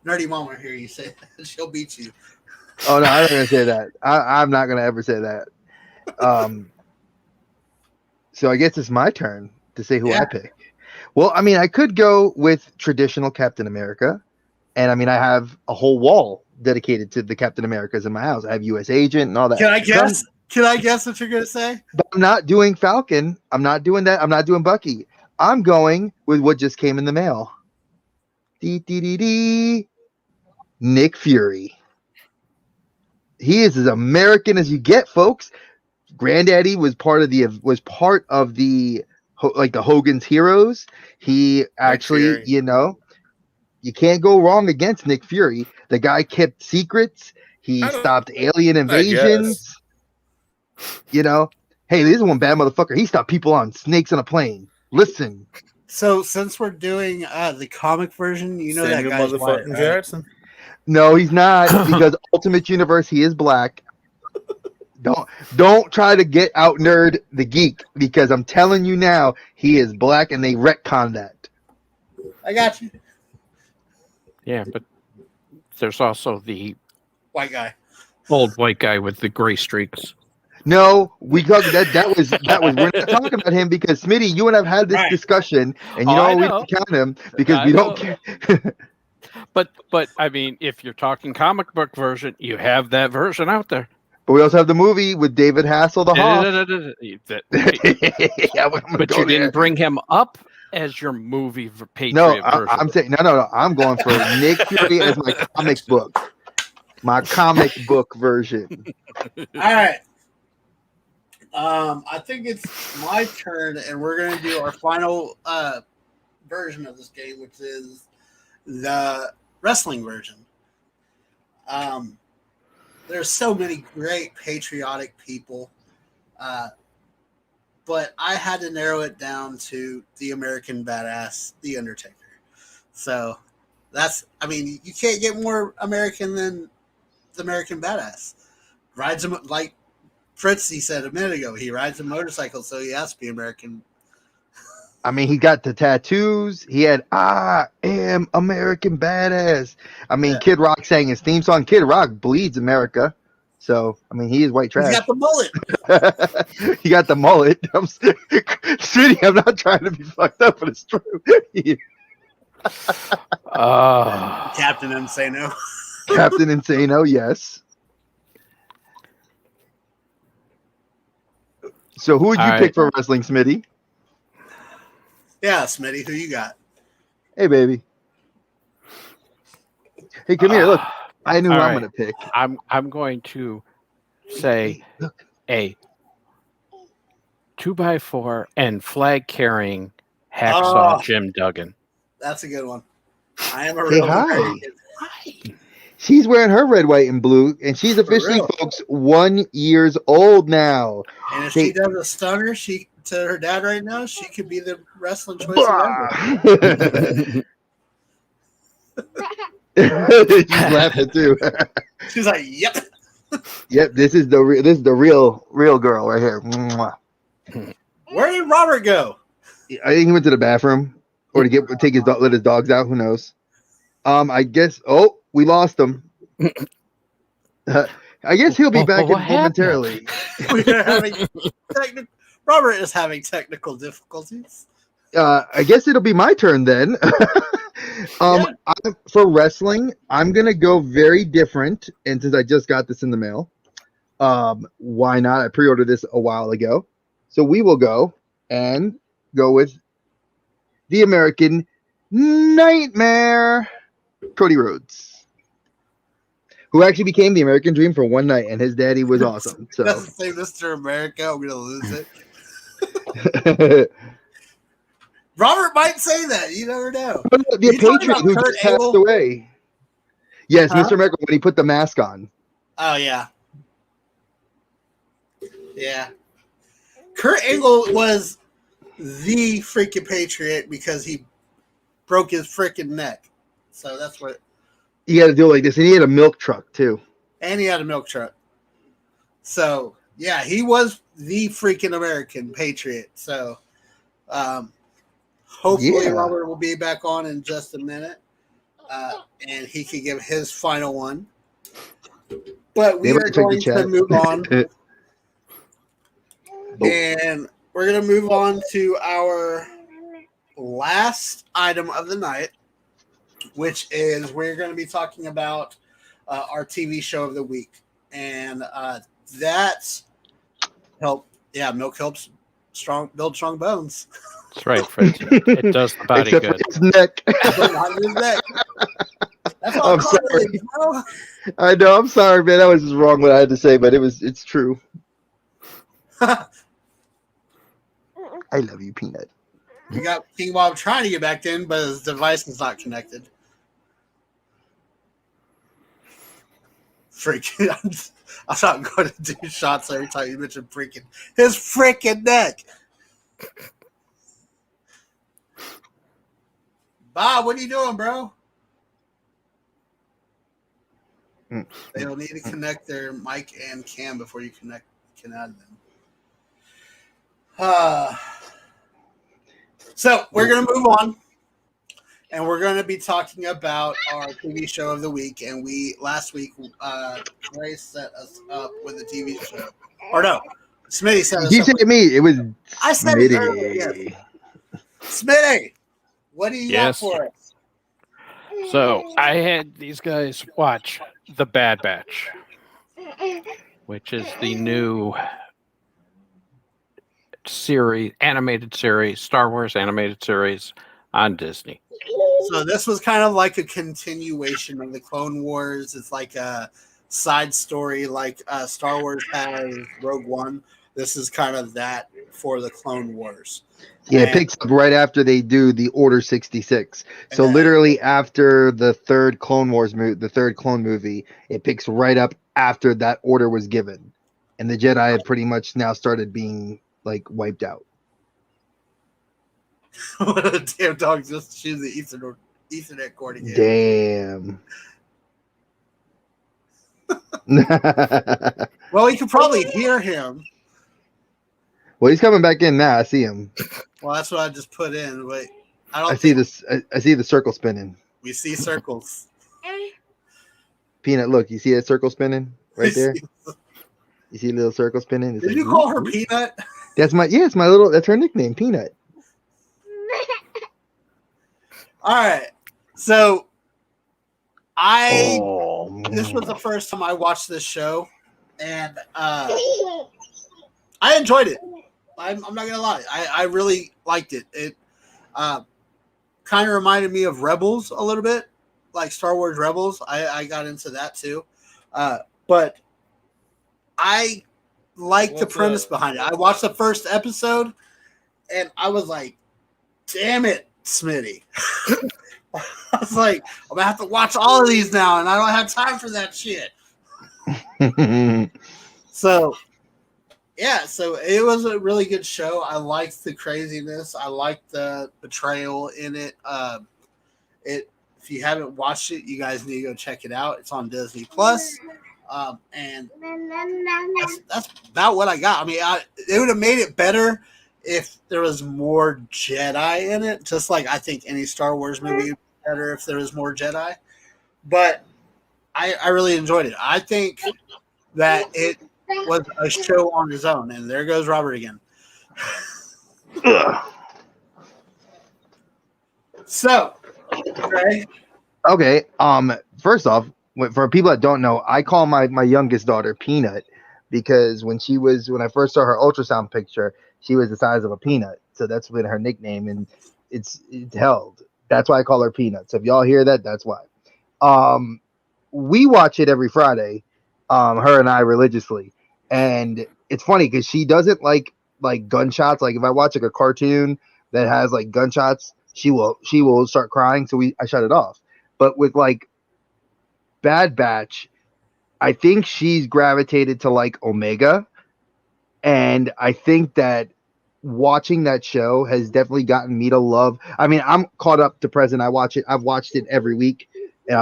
Nerdy Mama hear you say that. She'll beat you. Oh no, I'm not gonna say that. I'm not gonna ever say that. So I guess it's my turn to say who I pick. Well, I mean, I could go with traditional Captain America, and I mean, I have a whole wall dedicated to the Captain Americas in my house. I have U.S. Agent and all that. Can I guess? Can I guess what you're gonna say? But I'm not doing Falcon. I'm not doing that. I'm not doing Bucky. I'm going with what just came in the mail. Nick Fury. He is as American as you get, folks. Granddaddy was part of the like the Hogan's Heroes. He actually, you can't go wrong against Nick Fury. The guy kept secrets. He stopped alien invasions. Hey, this is one bad motherfucker. He stopped people on snakes on a plane. Listen. So since we're doing the comic version, that guy's white, right? Jackson. No, he's not, because Ultimate Universe, he is black. Don't try to get out nerd the geek, because I'm telling you now, he is black, and they retcon that. I got you. Yeah, but there's also the White guy. old white guy with the gray streaks. No, we talk that was we're not talking about him, because Smitty, you and I've had this discussion, and we don't count him because we don't care. But I mean, if you're talking comic book version, you have that version out there. But we also have the movie with David Hassel, the Hoff. Yeah, but you didn't bring him up as your movie for Patriot version. I'm saying no. I'm going for Nick Fury as my comic book version. All right. I think it's my turn, and we're going to do our final version of this game, which is the wrestling version. There's so many great patriotic people, but I had to narrow it down to the American Badass, The Undertaker. So you can't get more American than the American Badass. Rides him like Fritzy said a minute ago. He rides a motorcycle, so he has to be American. I mean, he got the tattoos. He had "I am American Badass." I mean, Kid Rock sang his theme song. Kid Rock bleeds America, so I mean, he is white trash. He got the mullet. He got the mullet. Sweetie, I'm not trying to be fucked up, but it's true. Captain Insano. Captain Insano, yes. So who would you pick for wrestling, Smitty? Yeah, Smitty, who you got? Hey, baby. Hey, come here. Look, I knew who I'm going to pick. I'm going to say a 2x4 and flag carrying hacksaw Jim Duggan. That's a good one. I am a real American. She's wearing her red, white, and blue, and she's officially, folks, 1 year old now. And if she does a stunner, to her dad right now, she could be the wrestling choice of ever. She's laughing too. She's like, "Yep, yep. This is the real girl right here." Mwah. Where did Robert go? I think he went to the bathroom or to let his dogs out. Who knows? I guess. Oh, we lost him. I guess he'll be back momentarily. Robert is having technical difficulties. I guess it'll be my turn then. For wrestling, I'm gonna go very different, and since I just got this in the mail, why not? I pre-ordered this a while ago, so we will go with the American Nightmare, Cody Rhodes, who actually became the American Dream for one night, and his daddy was awesome. So doesn't say Mr. America, I'm gonna lose it. Robert might say that. You never know. The Patriot who just passed away. Yes, Mr. America, when he put the mask on. Oh, yeah. Yeah. Kurt Angle was the freaking Patriot because he broke his freaking neck. So that's what. He had to do it like this. And he had a milk truck, too. And he had a milk truck. So, yeah, he was the freaking American Patriot. So, hopefully Robert will be back on in just a minute. And he can give his final one. But we are going to move on. And we're going to move on to our last item of the night, which is we're going to be talking about our TV show of the week. And that's milk helps build strong bones. That's right, Fritz. It does the body Except good. For his neck. That's all I'm sorry. I know. I'm sorry, man. That was just wrong what I had to say, but it's true. I love you, Peanut. We got King Bob trying to get back in, but his device is not connected. Freaking! I'm not going to do shots every time you mention his freaking neck. Bob, what are you doing, bro? They'll need to connect their mic and cam before you can add them. So we're going to move on, and we're going to be talking about our TV show of the week. And last week, Ray set us up with a TV show. Or no, Smitty set us up. You said to me, it was I said it earlier. Yes. Smitty, what do you got for us? So I had these guys watch The Bad Batch, which is the new animated series, Star Wars animated series on Disney. So this was kind of like a continuation of the Clone Wars. It's like a side story, like Star Wars has Rogue One. This is kind of that for the Clone Wars. Yeah, it picks up right after they do the Order 66. So literally after the third Clone movie, it picks right up after that order was given, and the Jedi have pretty much now started being like wiped out. What a damn dog just choose the Ethernet cord again. Damn. Well, you can probably hear him. Well, he's coming back in now. I see him. Well, that's what I just put in, but I see this. I see the circle spinning. We see circles. Peanut, look, you see that circle spinning right there? You see a little circle spinning? It's Did you call her Peanut? That's her nickname, Peanut. All right. So this was the first time I watched this show, and I enjoyed it. I'm not gonna lie. I really liked it. It kind of reminded me of Rebels a little bit, like Star Wars Rebels. I got into that too, but I like the premise behind it. I watched the first episode, and I was like, "Damn it, Smitty!" I was like, "I'm gonna have to watch all of these now, and I don't have time for that shit." So it was a really good show. I liked the craziness. I liked the betrayal in it. If you haven't watched it, you guys need to go check it out. It's on Disney Plus, and that's about what I got. I mean, it would have made it better if there was more Jedi in it. Just like I think any Star Wars movie would be better if there was more Jedi. But I really enjoyed it. I think that it was a show on his own, and there goes Robert again. So, okay. First off, for people that don't know, I call my youngest daughter Peanut because when I first saw her ultrasound picture, she was the size of a peanut. So that's been her nickname, and it's held. That's why I call her Peanut. So if y'all hear that, that's why. We watch it every Friday, her and I religiously. And it's funny because she doesn't like gunshots. Like if I watch like a cartoon that has like gunshots, she will start crying. So I shut it off. But with like Bad Batch, I think she's gravitated to like Omega, and I think that watching that show has definitely gotten me to love. I mean, I'm caught up to present. I've watched it every week, and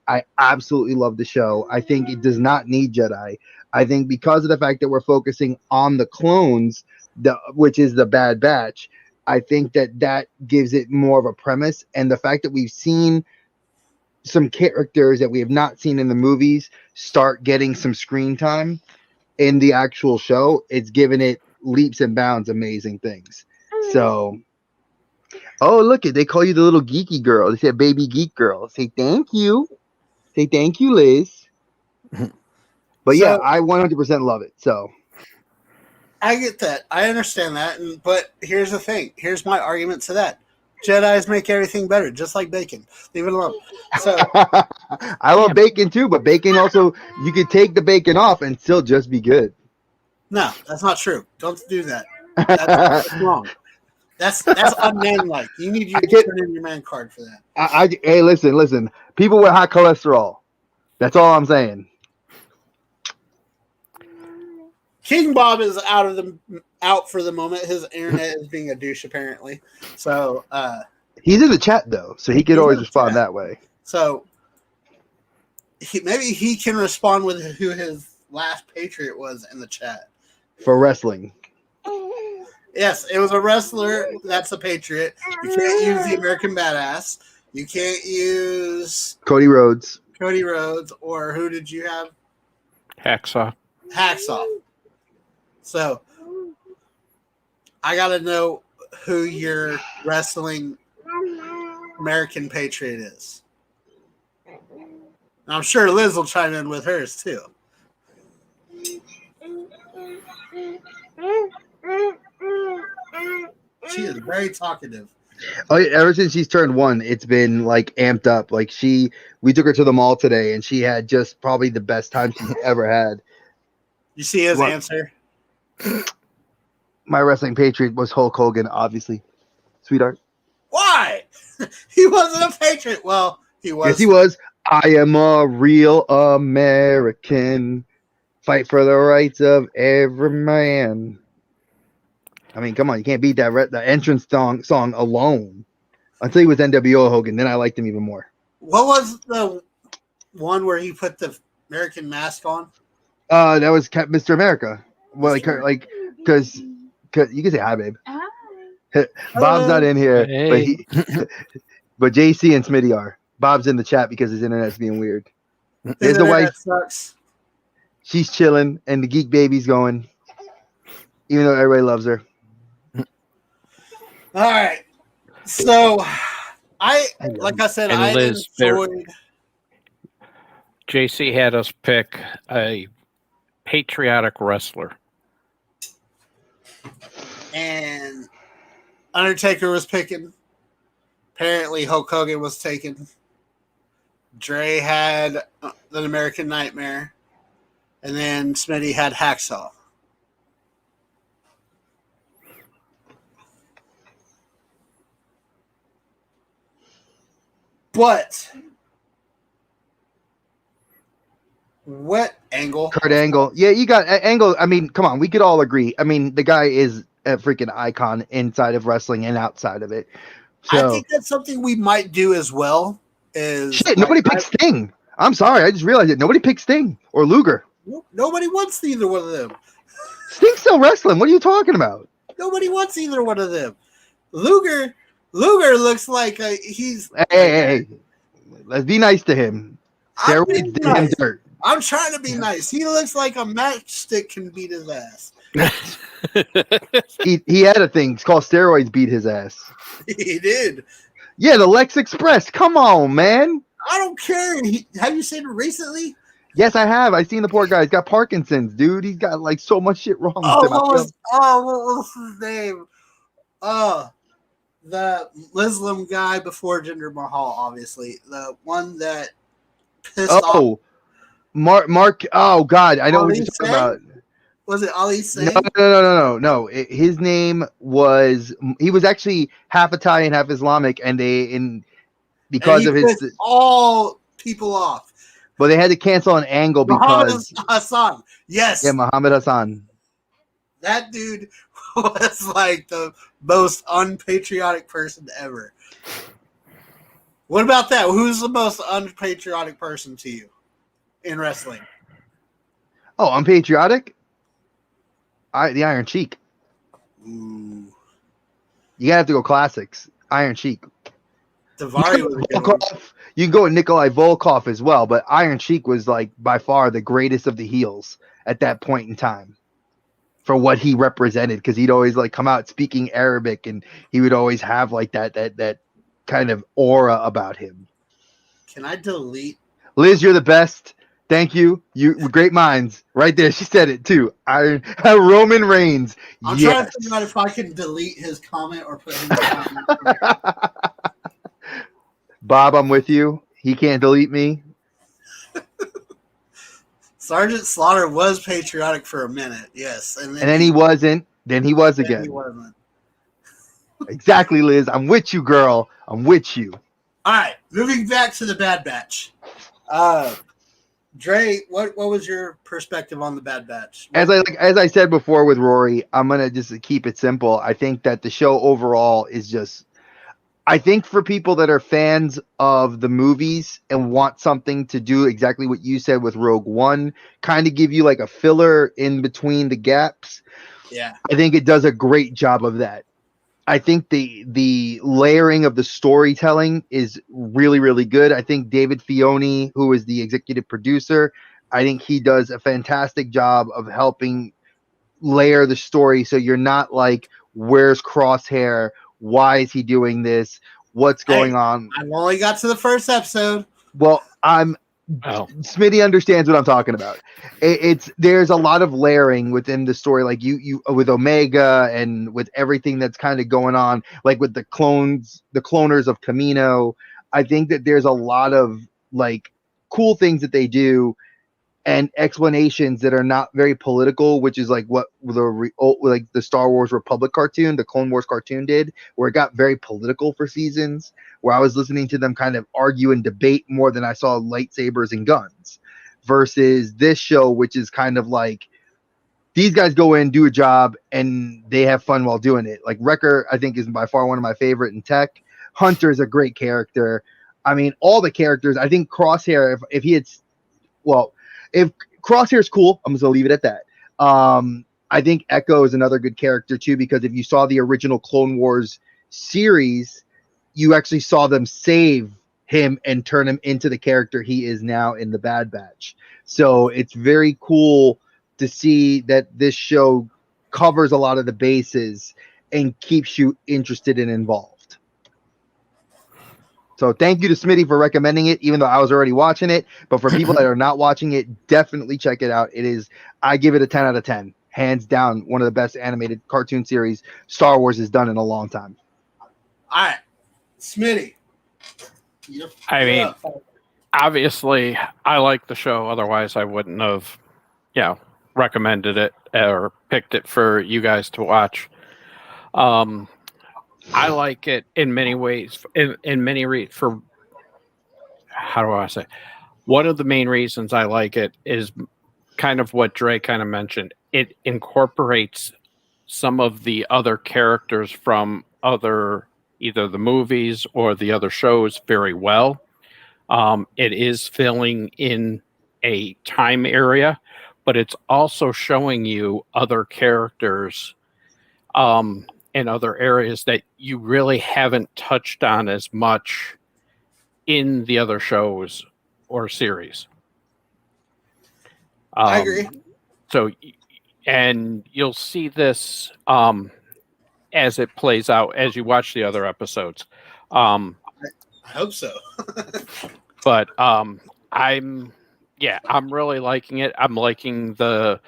I absolutely love the show. I think it does not need Jedi. I think because of the fact that we're focusing on the clones, which is the Bad Batch, I think that gives it more of a premise. And the fact that we've seen some characters that we have not seen in the movies start getting some screen time in the actual show, it's given it leaps and bounds amazing things. So, oh, look it, they call you the little geeky girl. They said baby geek girl. Say thank you. Say thank you, Liz. But yeah, I 100% love it. So I get that. I understand that. But here's the thing. Here's my argument to that. Jedis make everything better, just like bacon. Leave it alone. So I love bacon too, but bacon also, you could take the bacon off and still just be good. No, that's not true. Don't do that. That's wrong. That's unmanlike. You need to turn in your man card for that. Hey, listen. People with high cholesterol. That's all I'm saying. King Bob is out for the moment. His internet is being a douche apparently. So he's in the chat though, so he could always respond that way. So maybe he can respond with who his last Patriot was in the chat for wrestling. Yes, it was a wrestler. That's a Patriot. You can't use the American Badass. You can't use Cody Rhodes. Or who did you have? Hacksaw. So I got to know who your wrestling American Patriot is. And I'm sure Liz will chime in with hers too. She is very talkative. Oh, yeah, ever since she's turned 1, it's been like amped up. Like we took her to the mall today, and she had just probably the best time she's ever had. You see his What? answer? My wrestling patriot was Hulk Hogan, obviously, sweetheart. Why? He wasn't a patriot. Well, he was. Yes, he was. I am a real American. Fight for the rights of every man. I mean, come on, you can't beat that the entrance song alone. Until he was NWO Hogan, then I liked him even more. What was the one where he put the American mask on? That was Mr. America. Well, because you can say hi, babe. Hi. Bob's not in here, Hey. but JC and Smitty are. Bob's in the chat because his internet's being weird. His There's the internet wife. sucks. She's chilling, and the geek baby's going. Even though everybody loves her. All right. So, like I said, And I Liz, enjoyed. JC had us pick a patriotic wrestler. And Undertaker was picking. Apparently, Hulk Hogan was taken. Dre had the American Nightmare. And then Smitty had Hacksaw. But what Angle? Kurt Angle. Yeah, you got Angle. I mean, come on. We could all agree. I mean, the guy is a freaking icon inside of wrestling and outside of it. So, I think that's something we might do as well. Shit, nobody picked Sting. I'm sorry. I just realized it. Nobody picked Sting or Luger. Nobody wants either one of them. Sting's still wrestling. What are you talking about? Nobody wants either one of them. Luger looks like he's. Hey. Let's be nice to him. Steroids did him dirt. I'm trying to be nice. He looks like a matchstick can beat his ass. he had a thing. It's called steroids beat his ass. He did. Yeah, the Lex Express. Come on, man. I don't care. Have you seen it recently? Yes, I have. I've seen the poor guy. He's got Parkinson's, dude. He's got like so much shit wrong with him. What was his name? The Muslim guy before Jinder Mahal, obviously. The one that pissed off. Mark. Oh, God. I know what you're talking about. Was it Ali Singh? No. His name was. He was actually half Italian, half Islamic, and because of his all people off. But they had to cancel an Angle because Muhammad Hassan. Yes. Yeah, Muhammad Hassan. That dude was like the most unpatriotic person ever. What about that? Who's the most unpatriotic person to you in wrestling? Oh, unpatriotic? The Iron Sheik. Ooh. You gotta have to go classics. Iron Sheik. Daivari was a good one. You can go with Nikolai Volkov as well, but Iron Sheik was like by far the greatest of the heels at that point in time for what he represented, because he'd always like come out speaking Arabic, and he would always have like that kind of aura about him. Can I delete? Liz, you're the best. Thank you. You great minds. Right there. She said it too. Roman Reigns. I'm trying to figure out if I can delete his comment or put him in the comment. Bob, I'm with you. He can't delete me. Sergeant Slaughter was patriotic for a minute, yes. And then he wasn't. Then he was again. He wasn't. Exactly, Liz. I'm with you, girl. I'm with you. All right, moving back to the Bad Batch. Dre, what was your perspective on the Bad Batch? As I said before with Rory, I'm gonna just keep it simple. I think that the show overall is just. I think for people that are fans of the movies and want something to do exactly what you said with Rogue One, kind of give you like a filler in between the gaps. Yeah, I think it does a great job of that. I think the layering of the storytelling is really, really good. I think David Fioni, who is the executive producer, I think he does a fantastic job of helping layer the story so you're not like, where's Crosshair? Why is he doing this? What's going on? I've only got to the first episode. Well, Smitty understands what I'm talking about. There's a lot of layering within the story, like you with Omega and with everything that's kind of going on, like with the cloners of Camino. I think that there's a lot of like cool things that they do and explanations that are not very political, which is like what like the Star Wars Republic cartoon, the Clone Wars cartoon did, where it got very political for seasons, where I was listening to them kind of argue and debate more than I saw lightsabers and guns, versus this show, which is kind of like these guys go in, do a job, and they have fun while doing it. Like Wrecker, I think, is by far one of my favorite in tech. Hunter is a great character. I mean, all the characters. I think Crosshair, if he had, well, if Crosshair's cool, I'm just gonna leave it at that. I think Echo is another good character too, because if you saw the original Clone Wars series, you actually saw them save him and turn him into the character he is now in the Bad Batch. So it's very cool to see that this show covers a lot of the bases and keeps you interested and involved. So thank you to Smitty for recommending it, even though I was already watching it. But for people that are not watching it, definitely check it out. I give it a 10 out of 10. Hands down, one of the best animated cartoon series Star Wars has done in a long time. All right, Smitty. I mean, obviously, I like the show. Otherwise, I wouldn't have, recommended it or picked it for you guys to watch. I like it in many ways. For how do I say? One of the main reasons I like it is kind of what Dre kind of mentioned. It incorporates some of the other characters from either the movies or the other shows very well. It is filling in a time area, but it's also showing you other characters in other areas that you really haven't touched on as much in the other shows or series. I agree. So, and you'll see this as it plays out as you watch the other episodes. I hope so. But I'm really liking it. I'm liking the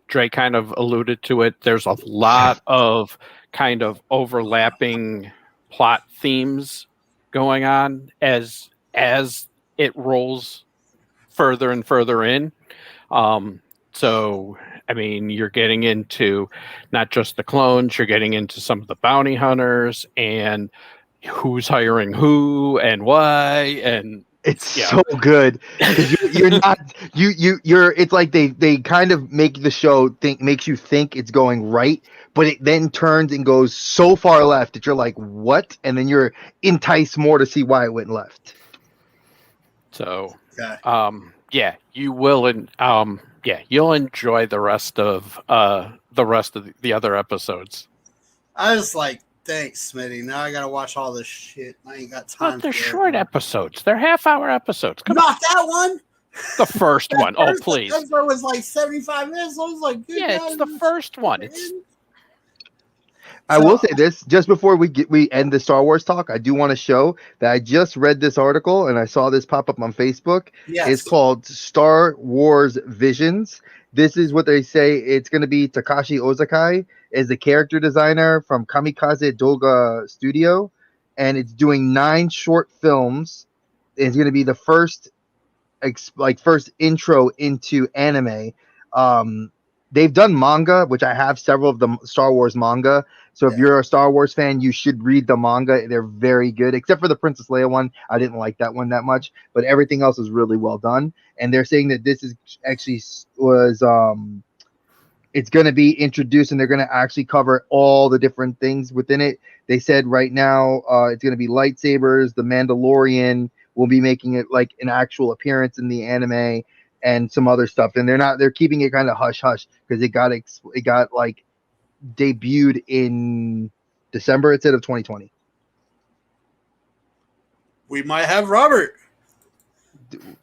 Dre kind of alluded to it. There's a lot of kind of overlapping plot themes going on as it rolls further and further in. So, I mean, you're getting into not just the clones, you're getting into some of the bounty hunters and who's hiring who and why, and it's so good because you're not you're it's like they kind of make the show makes you think it's going right, but it then turns and goes so far left that you're like, what? And then you're enticed more to see why it went left. So you will, and you'll enjoy the rest of the other episodes. I was like, thanks, Smitty. Now I gotta watch all this shit. I ain't got time. But they're short episodes. They're half-hour episodes. Not that one. The first one. Oh, please. That episode was like 75 minutes. I was like, it's the first one. I will say this just before we end the Star Wars talk. I do want to show that I just read this article and I saw this pop up on Facebook. Yes. It's called Star Wars Visions. This is what they say. It's going to be Takashi Ozakai is the character designer from Kamikaze Doga Studio, and it's doing 9 short films. It's going to be the first intro into anime. They've done manga, which I have several of the Star Wars manga. So if you're a Star Wars fan, you should read the manga. They're very good, except for the Princess Leia one. I didn't like that one that much, but everything else is really well done. And they're saying that this is actually it's going to be introduced, and they're going to actually cover all the different things within it. They said right now it's going to be lightsabers. The Mandalorian will be making it like an actual appearance in the anime, and some other stuff. And they're keeping it kind of hush hush because it got like debuted in December instead of 2020. We might have Robert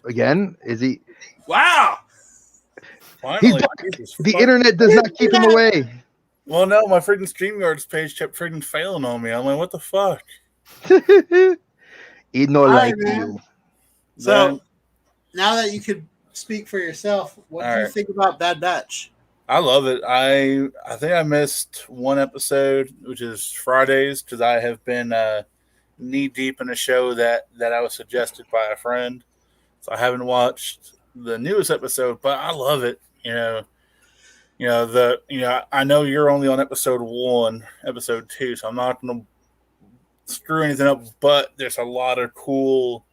again. Is he? Wow. Finally, the internet does not keep him away. Well, no, my freaking StreamYards page kept freaking failing on me. I'm like, what the fuck? He no like you. So, now that you could speak for yourself, what do you right. think about Bad Batch? I love it. I think I missed one episode, which is Fridays, because I have been knee deep in a show that I was suggested by a friend. So I haven't watched the newest episode, but I love it. I know you're only on episode 1, episode 2, so I'm not going to screw anything up. But there's a lot of cool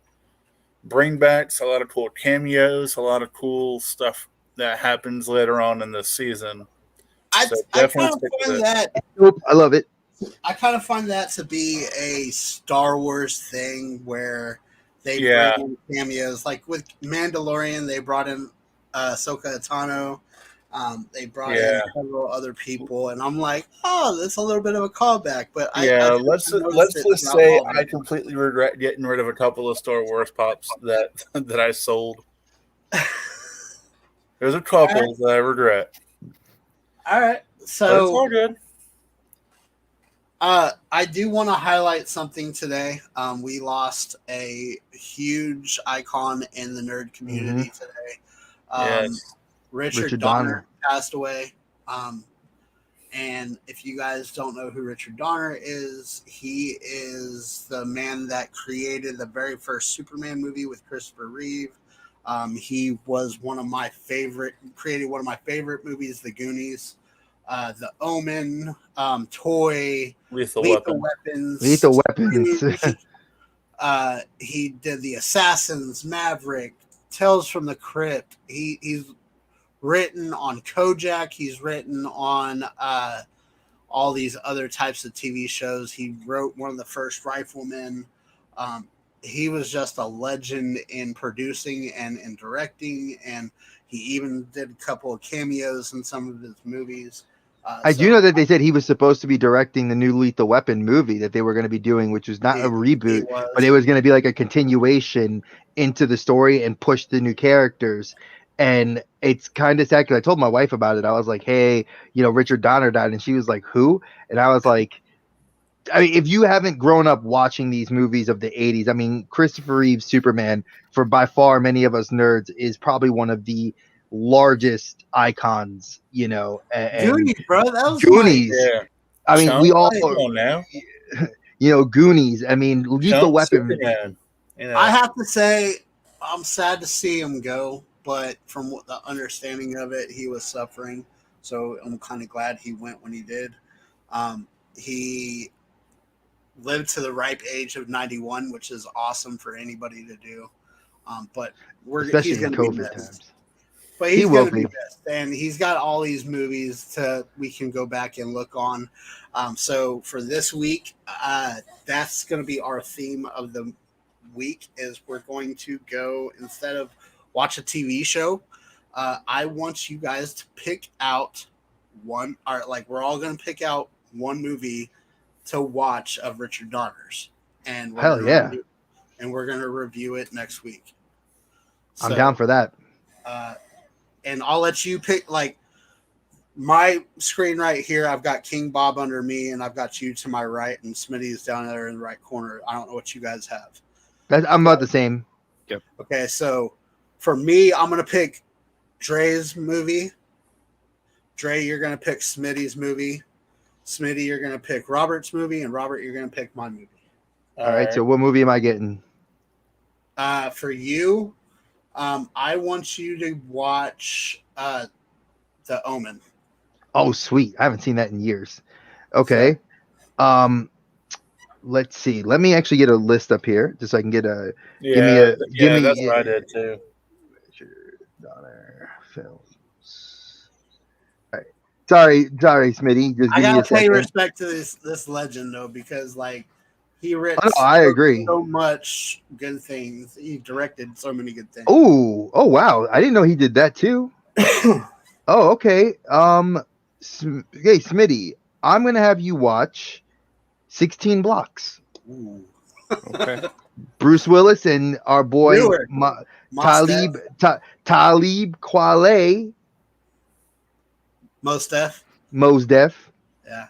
bringbacks, a lot of cool cameos, a lot of cool stuff that happens later on in the season. I kind of find that I love it. I kind of find that to be a Star Wars thing where they bring in cameos. Like with Mandalorian, they brought in Ahsoka Tano. They brought in several other people, and I'm like, oh, that's a little bit of a callback. But let's just say I completely regret getting rid of a couple of Star Wars pops that I sold. There's a couple that I regret. All right, so but it's all good. I do want to highlight something today. We lost a huge icon in the nerd community today. Yes. Richard Donner passed away. And if you guys don't know who Richard Donner is, he is the man that created the very first Superman movie with Christopher Reeve. He was created one of my favorite movies, The Goonies, The Omen, Toy, Lethal Weapons. Lethal Weapons. He did The Assassins, Maverick, Tales from the Crypt. He's written on Kojak. He's written on all these other types of TV shows. He wrote one of the first Riflemen. He was just a legend in producing and in directing, and he even did a couple of cameos in some of his movies. I do know that they said he was supposed to be directing the new Lethal Weapon movie that they were going to be doing, which was not a reboot, but it was going to be like a continuation into the story and push the new characters. And it's kind of sad because I told my wife about it. I was like, hey, Richard Donner died. And she was like, who? And I was like, I mean, if you haven't grown up watching these movies of the 80s, I mean, Christopher Reeve's Superman, for by far many of us nerds, is probably one of the largest icons, Goonies, bro. That was Goonies. I mean, we all now. Goonies. I mean, Lethal Weapon. I have to say, I'm sad to see him go, but from the understanding of it, he was suffering. So I'm kind of glad he went when he did. He lived to the ripe age of 91, which is awesome for anybody to do. But especially he's going in to be COVID missed. times. But he's going to be missed, and he's got all these movies we can go back and look on. So for this week, that's going to be our theme of the week. Is we're going to go, instead of watch a TV show, I want you guys to pick out one. We're all going to pick out one movie to watch of Richard Donner's, and we're going to review it next week. I'm down for that. And I'll let you pick. My screen right here, I've got King Bob under me, and I've got you to my right, and Smitty's down there in the right corner. I don't know what you guys have. I'm about the same. Yep. Okay, so for me, I'm going to pick Dre's movie. Dre, you're going to pick Smitty's movie. Smitty, you're going to pick Robert's movie, and Robert, you're going to pick my movie. All right. So what movie am I getting? For you, I want you to watch The Omen. Oh, sweet. I haven't seen that in years. Okay. Let's see. Let me actually get a list up here just so I can get a. That's what I did too. Richard Donner films. All right. Sorry, Smitty. Just I gotta pay respect to this legend though, because he written. I agree. So much good things. He directed so many good things. Oh wow! I didn't know he did that too. Okay. Hey, Smitty, I'm gonna have you watch 16 Blocks. Ooh. Okay. Bruce Willis and our boy Talib Kweli. Mos Def. Yeah.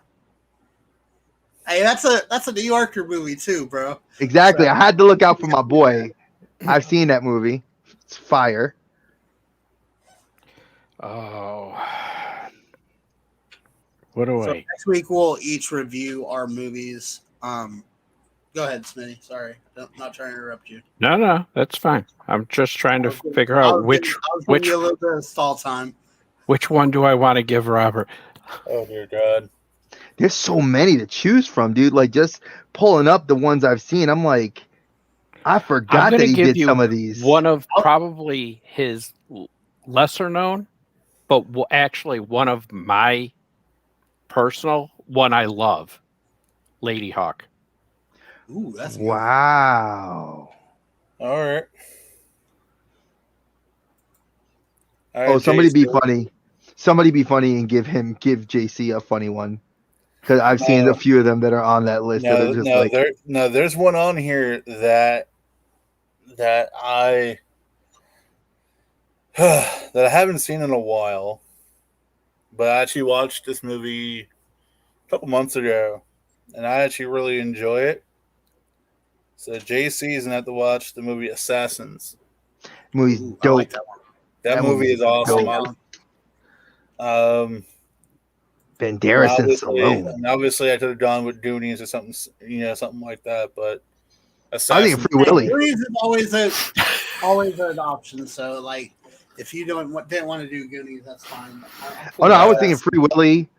Hey, that's a New Yorker movie too, bro. Exactly. I had to look out for my boy. I've seen that movie. It's fire. Oh, what do So I? next week we'll each review our movies. Go ahead, Smitty. Sorry, not trying to interrupt you. No, that's fine. I'm just trying to figure I out was which giving you a little bit of stall time. which one do I want to give Robert. Oh dear God. There's so many to choose from, dude. Like just pulling up the ones I've seen, I'm like, I I'm forgot going that to he give did you some of these. one of probably his lesser known, but actually one of my personal one I love, Lady Hawk. Ooh, that's Wow. All right. All Oh, right, somebody be JC. funny. Somebody be funny and give JC a funny one. Because I've seen a No, few of them that are on that list that are no, just no. like, There's one on here that I that I haven't seen in a while, but I actually watched this movie a couple months ago, and I actually really enjoy it. So JC's gonna have to watch the movie Assassins. movie's Ooh, I dope. like that one. That movie movie's is awesome. dope. And Banderas and Stallone. obviously, I could have gone with Goonies or something, something like that. But I think Assassins, Free Willy. Goonies is always an option. So like, if you didn't want to do Goonies, that's fine. Oh no, I was thinking Free Willy.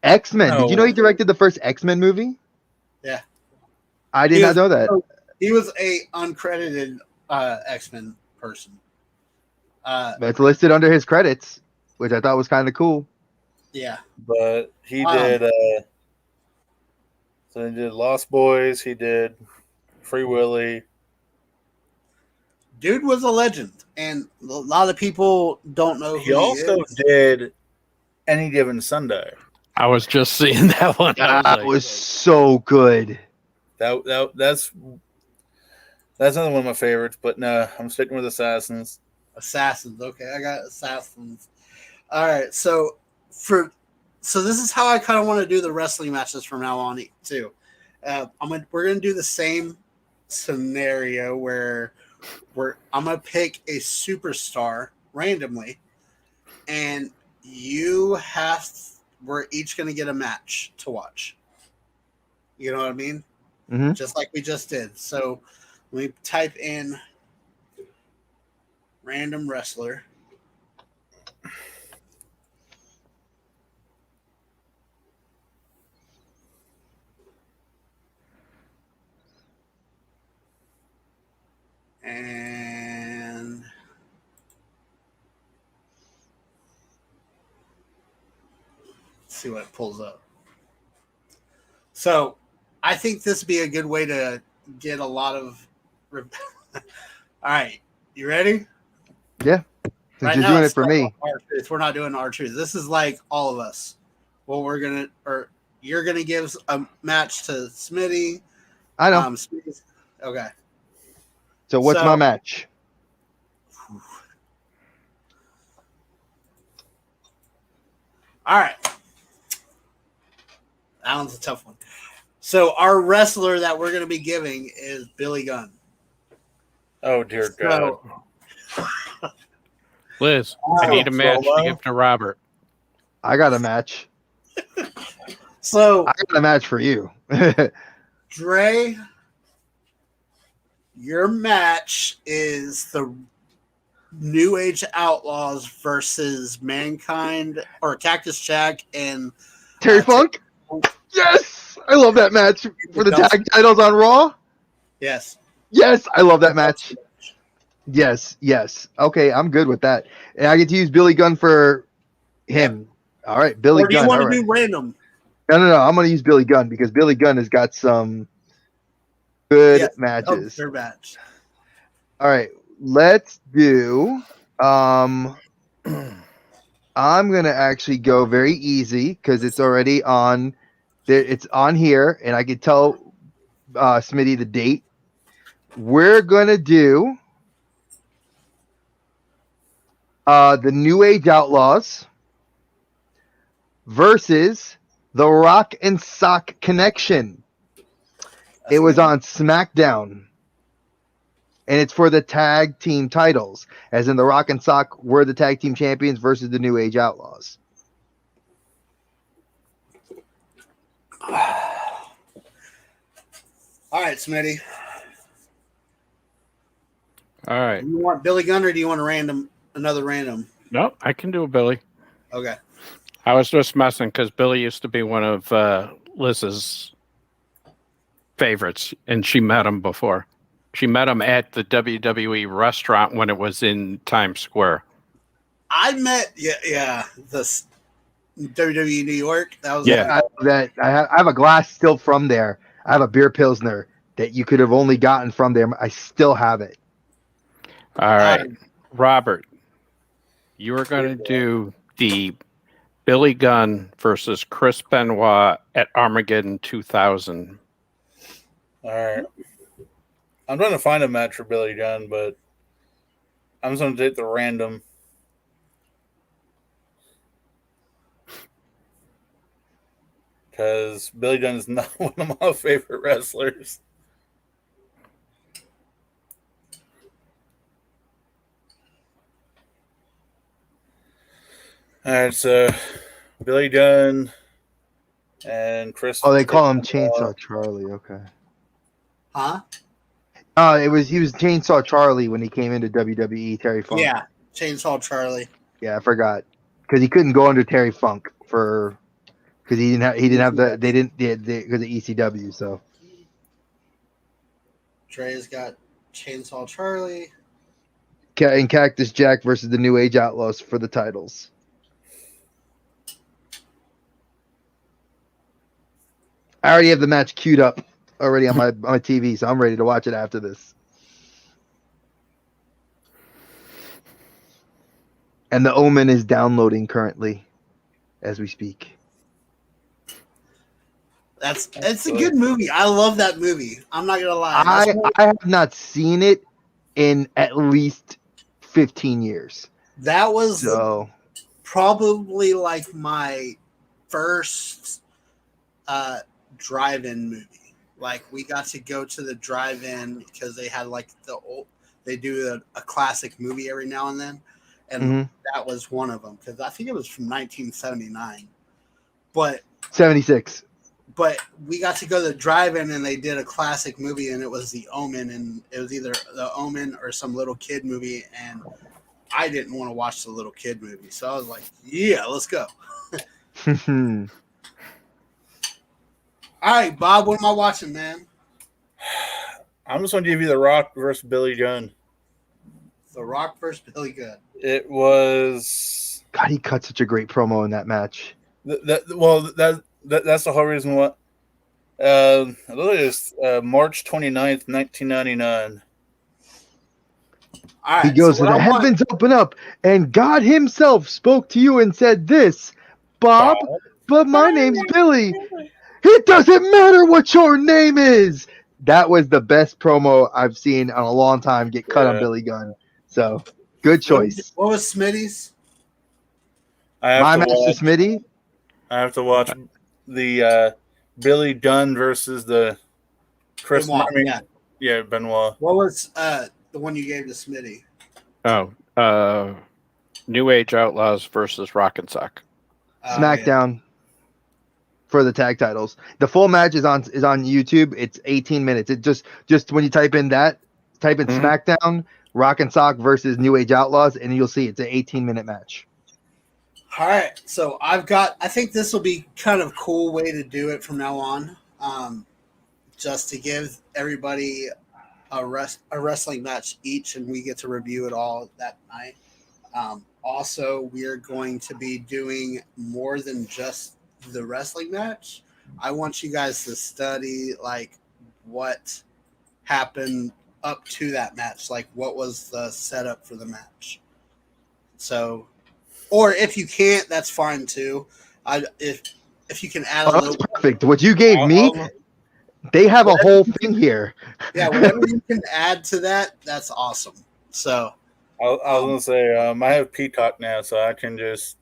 X-Men. Did you know No. he directed the first X-Men movie? Yeah. I did not know that. He was a uncredited X-Men person. It's listed under his credits, which I thought was kind of cool. Yeah. But he did. So he did Lost Boys. He did Free Willy. Dude was a legend, and a lot of people don't know who He also is. did Any Given Sunday. I was just seeing that one. That was so good. That's another one of my favorites. But no, I'm sticking with Assassins. Assassins. Okay, I got Assassins. All right, so this is how I kind of want to do the wrestling matches from now on too. We're gonna do the same scenario where I'm gonna pick a superstar randomly, and we're each gonna get a match to watch. You know what I mean? Mm-hmm. Just like we just did. So let me type in random wrestler. And let's see what it pulls up. So I think this would be a good way to get a lot of. All right, you ready? Yeah. Since you're doing it for me. We're not doing R-Truth. This is like all of us. Well, you're gonna give a match to Smitty. I know. Okay. So what's my match? All right. That one's a tough one. So our wrestler that we're going to be giving is Billy Gunn. Oh dear God. Liz, I need a match to give to Robert. I got a match. So I got a match for you. Dre, your match is the New Age Outlaws versus Mankind or Cactus Jack and Terry Funk? Yes! I love that match for the tag titles on Raw. Yes. Yes, I love that match. Yes. Okay, I'm good with that. And I get to use Billy Gunn for him. Yep. All right, Billy Gunn. Or do you want to do random? No. I'm going to use Billy Gunn because Billy Gunn has got some good matches. Fair match. All right, let's do. I'm going to actually go very easy because it's already on. It's on here, and I can tell Smitty the date. We're going to do the New Age Outlaws versus the Rock and Sock Connection. It was on SmackDown. and it's for the tag team titles, as in the Rock and Sock were the tag team champions versus the New Age Outlaws. All right, Smitty. All right. Do you want Billy Gunn or do you want another random? No, I can do a Billy. Okay. I was just messing because Billy used to be one of Liz's favorites, and she met him before. She met him at the WWE restaurant when it was in Times Square. I met this WWE New York. That was I have a glass still from there. I have a beer pilsner that you could have only gotten from there. I still have it. All right, Robert, you are going to do the Billy Gunn versus Chris Benoit at Armageddon 2000. All right. I'm trying to find a match for Billy Gunn, but I'm just going to take the random. Because Billy Gunn is not one of my favorite wrestlers. All right, so Billy Gunn and Chris. Oh, they call him Chainsaw Charlie. Okay. Huh? He was Chainsaw Charlie when he came into WWE. Terry Funk. Yeah, Chainsaw Charlie. Yeah, I forgot because he couldn't go under Terry Funk because he didn't have the because of ECW. So Dre's got Chainsaw Charlie. And Cactus Jack versus the New Age Outlaws for the titles. I already have the match queued up already on my TV, so I'm ready to watch it after this. And The Omen is downloading currently as we speak. It's a good movie. I love that movie. I'm not gonna lie. I have not seen it in at least 15 years. That was probably like my first drive-in movie. Like we got to go to the drive-in because they had like they do a classic movie every now and then, and that was one of them because I think it was from 1979, but 76. But we got to go to the drive-in and they did a classic movie and it was The Omen, and it was either The Omen or some little kid movie, and I didn't want to watch the little kid movie, so I was like, yeah, let's go. All right, Bob, what am I watching, man? I'm just going to give you The Rock versus Billy Gunn. The Rock versus Billy Gunn. It was... God, he cut such a great promo in that match. That's the whole reason why. I believe it's March 29th, 1999. All right, he goes, the heavens open up, and God himself spoke to you and said this, Bob, but my name's Billy. It doesn't matter what your name is. That was the best promo I've seen in a long time get cut on Billy Gunn. So, good choice. What was Smitty's? My match to Smitty? I have to watch the Billy Gunn versus the Chris Benoit. Benoit. What was the one you gave to Smitty? Oh, New Age Outlaws versus Rock and Sock. SmackDown for the tag titles. The full match is on YouTube. It's 18 minutes. It just when you type in SmackDown, Rock and Sock versus New Age Outlaws, and you'll see it's an 18-minute match. All right, so I think this will be kind of a cool way to do it from now on, just to give everybody a wrestling match each, and we get to review it all that night. Also, we are going to be doing more than just the wrestling match. I want you guys to study like what happened up to that match, like what was the setup for the match. So, or if you can't, that's fine too. If you can add a little. Perfect. What you gave me, they have a whole thing here. Yeah, whatever you can add to that, that's awesome. So, I was gonna say I have Peacock now, so I can just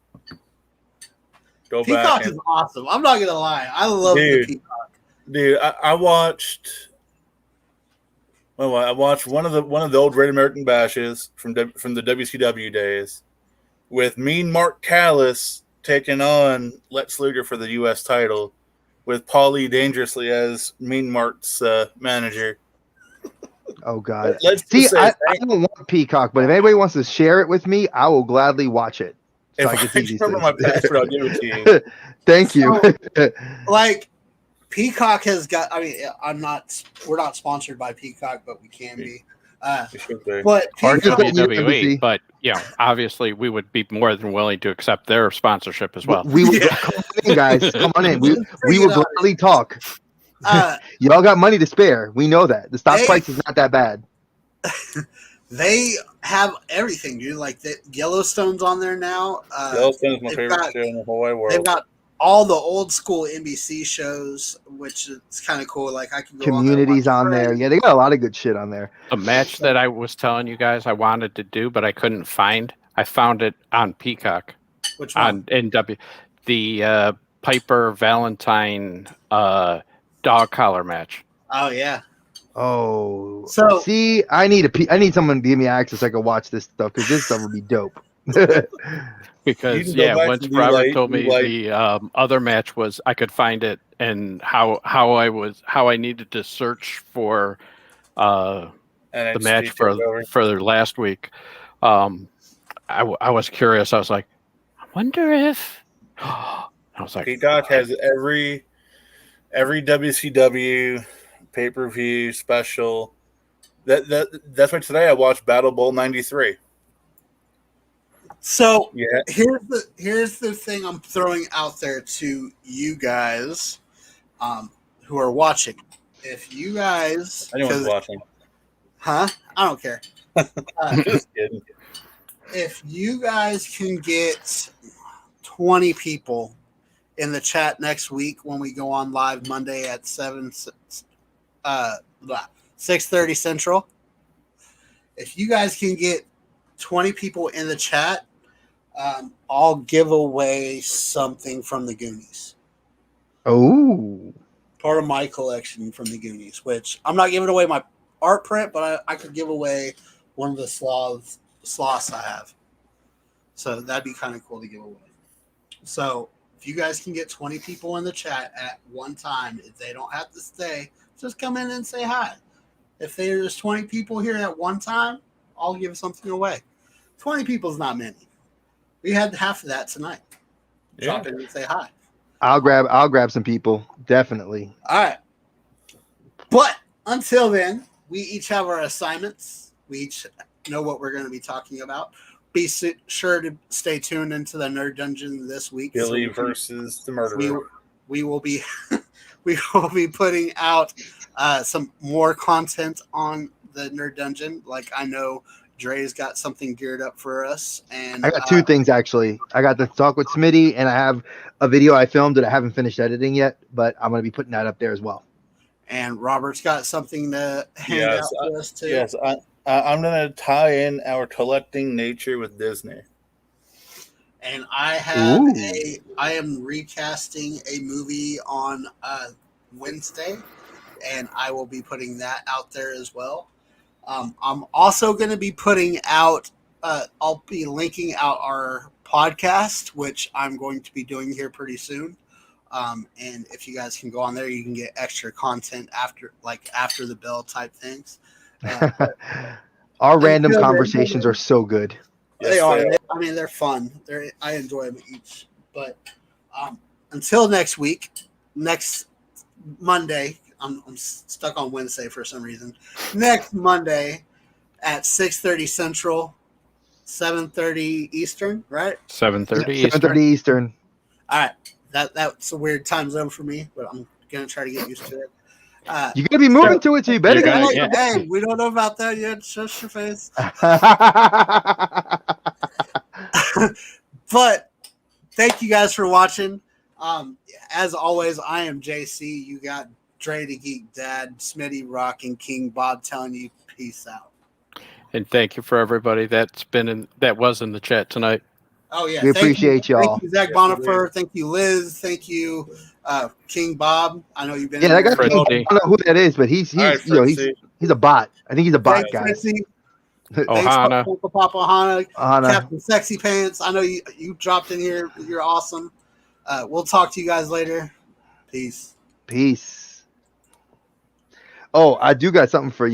go Peacock back. Is awesome. I'm not gonna lie, I love the Peacock. Dude, I watched Well, I watched one of the old Great American Bashes from the WCW days with Mean Mark Callis taking on Lex Luger for the U.S. title, with Paulie Dangerously as Mean Mark's manager. Oh God! Let's See, just say, I don't want Peacock, but if anybody wants to share it with me, I will gladly watch it. So if I can see these remember things. my password, I'll give it to you. Thank you. Like Peacock has got. I mean, we're not sponsored by Peacock, but we can be. We should be. But Or Just like Peacock, you, WWE, NBC. but obviously we would be more than willing to accept their sponsorship as well. We will Yeah. come on in, guys. Come on in. We Bring will it on. gladly talk. uh, Y'all got money to spare. We know that the stock Hey. price is not that bad. they have everything, dude. Like the Yellowstone's on there now. Yellowstone is my they've favorite got- show in the whole wide They've world. got all the old school NBC shows, which is kind of cool. Like I can go Communities on on there. there. Yeah, they got a lot of good shit on there. A match that I was telling you guys I wanted to do, but I couldn't find. I found it on Peacock Which one? on the Piper Valentine dog collar match. Oh yeah. Oh, So- see, I need someone to give me access so I can watch this stuff because this stuff would be dope. Because You can go back once to Robert D-Light, told me D-Light. the other match was I could find it and how I needed to search for the NXT match TakeOver. for last week. I was curious. I was like, I wonder if. I was like, Peacock has every WCW pay-per-view special. That's why today I watched Battle Bowl '93. So Yeah, here's the thing I'm throwing out there to you guys, who are watching. If you guys, anyone's watching. huh? I don't care. Just kidding. If you guys can get 20 people in the chat next week when we go on live Monday at 6:30 Central, if you guys can get 20 people in the chat, I'll give away something from the Goonies. Oh, Part of my collection from the Goonies, which I'm not giving away my art print, but I could give away one of the sloths I have. So that'd be kind of cool to give away. So if you guys can get 20 people in the chat at one time, if they don't have to stay, just come in and say hi. If there's 20 people here at one time, I'll give something away. 20 people is not many. We had half of that tonight. Yeah. Drop in and say hi. I'll grab some people definitely. All right. But until then, we each have our assignments. We each know what we're going to be talking about. Be sure to stay tuned into the Nerd Dungeon this week. Billy versus the Murderer. We will be we will be putting out some more content on the Nerd Dungeon. Like I know Dre's got something geared up for us, and I got two things actually. I got the talk with Smitty, and I have a video I filmed that I haven't finished editing yet, but I'm going to be putting that up there as well. And Robert's got something to hand out to us too. Yes, I'm going to tie in our collecting nature with Disney. And I have Ooh. I am recasting a movie on Wednesday, and I will be putting that out there as well. I'm also going to be putting out, I'll be linking out our podcast, which I'm going to be doing here pretty soon. And if you guys can go on there, you can get extra content after the bell type things. Our random until then- conversations are so good. They are. I mean, they're fun. I enjoy them each. But until next week, next Monday, I'm stuck on Wednesday for some reason. Next Monday at 6:30 Central, 7:30 Eastern, right? 7:30 Eastern. 7:30 Eastern. All right. That's a weird time zone for me, but I'm gonna try to get used to it. You're gonna be moving to it, so you better You get gotta- it. Hey, we don't know about that yet. Shush your face. But thank you guys for watching. As always, I am JC. You got Dre the Geek Dad, Smitty Rock, and King Bob telling you peace out. And thank you for everybody that was in the chat tonight. Oh yeah, We thank appreciate you. y'all. Thank you, Zach Yes, Bonifer. Thank you, Liz. Thank you, King Bob. I know you've been. Yeah, in that guy there. King, I don't know who that is, but he's All right, you know Fritzy. He's a bot. I think he's a bot Thanks, guy. Sexy. Ohana. Thanks, Papa Ohana. Ohana. Captain Sexy Pants. I know you dropped in here. You're awesome. We'll talk to you guys later. Peace. Peace. Oh, I do got something for you.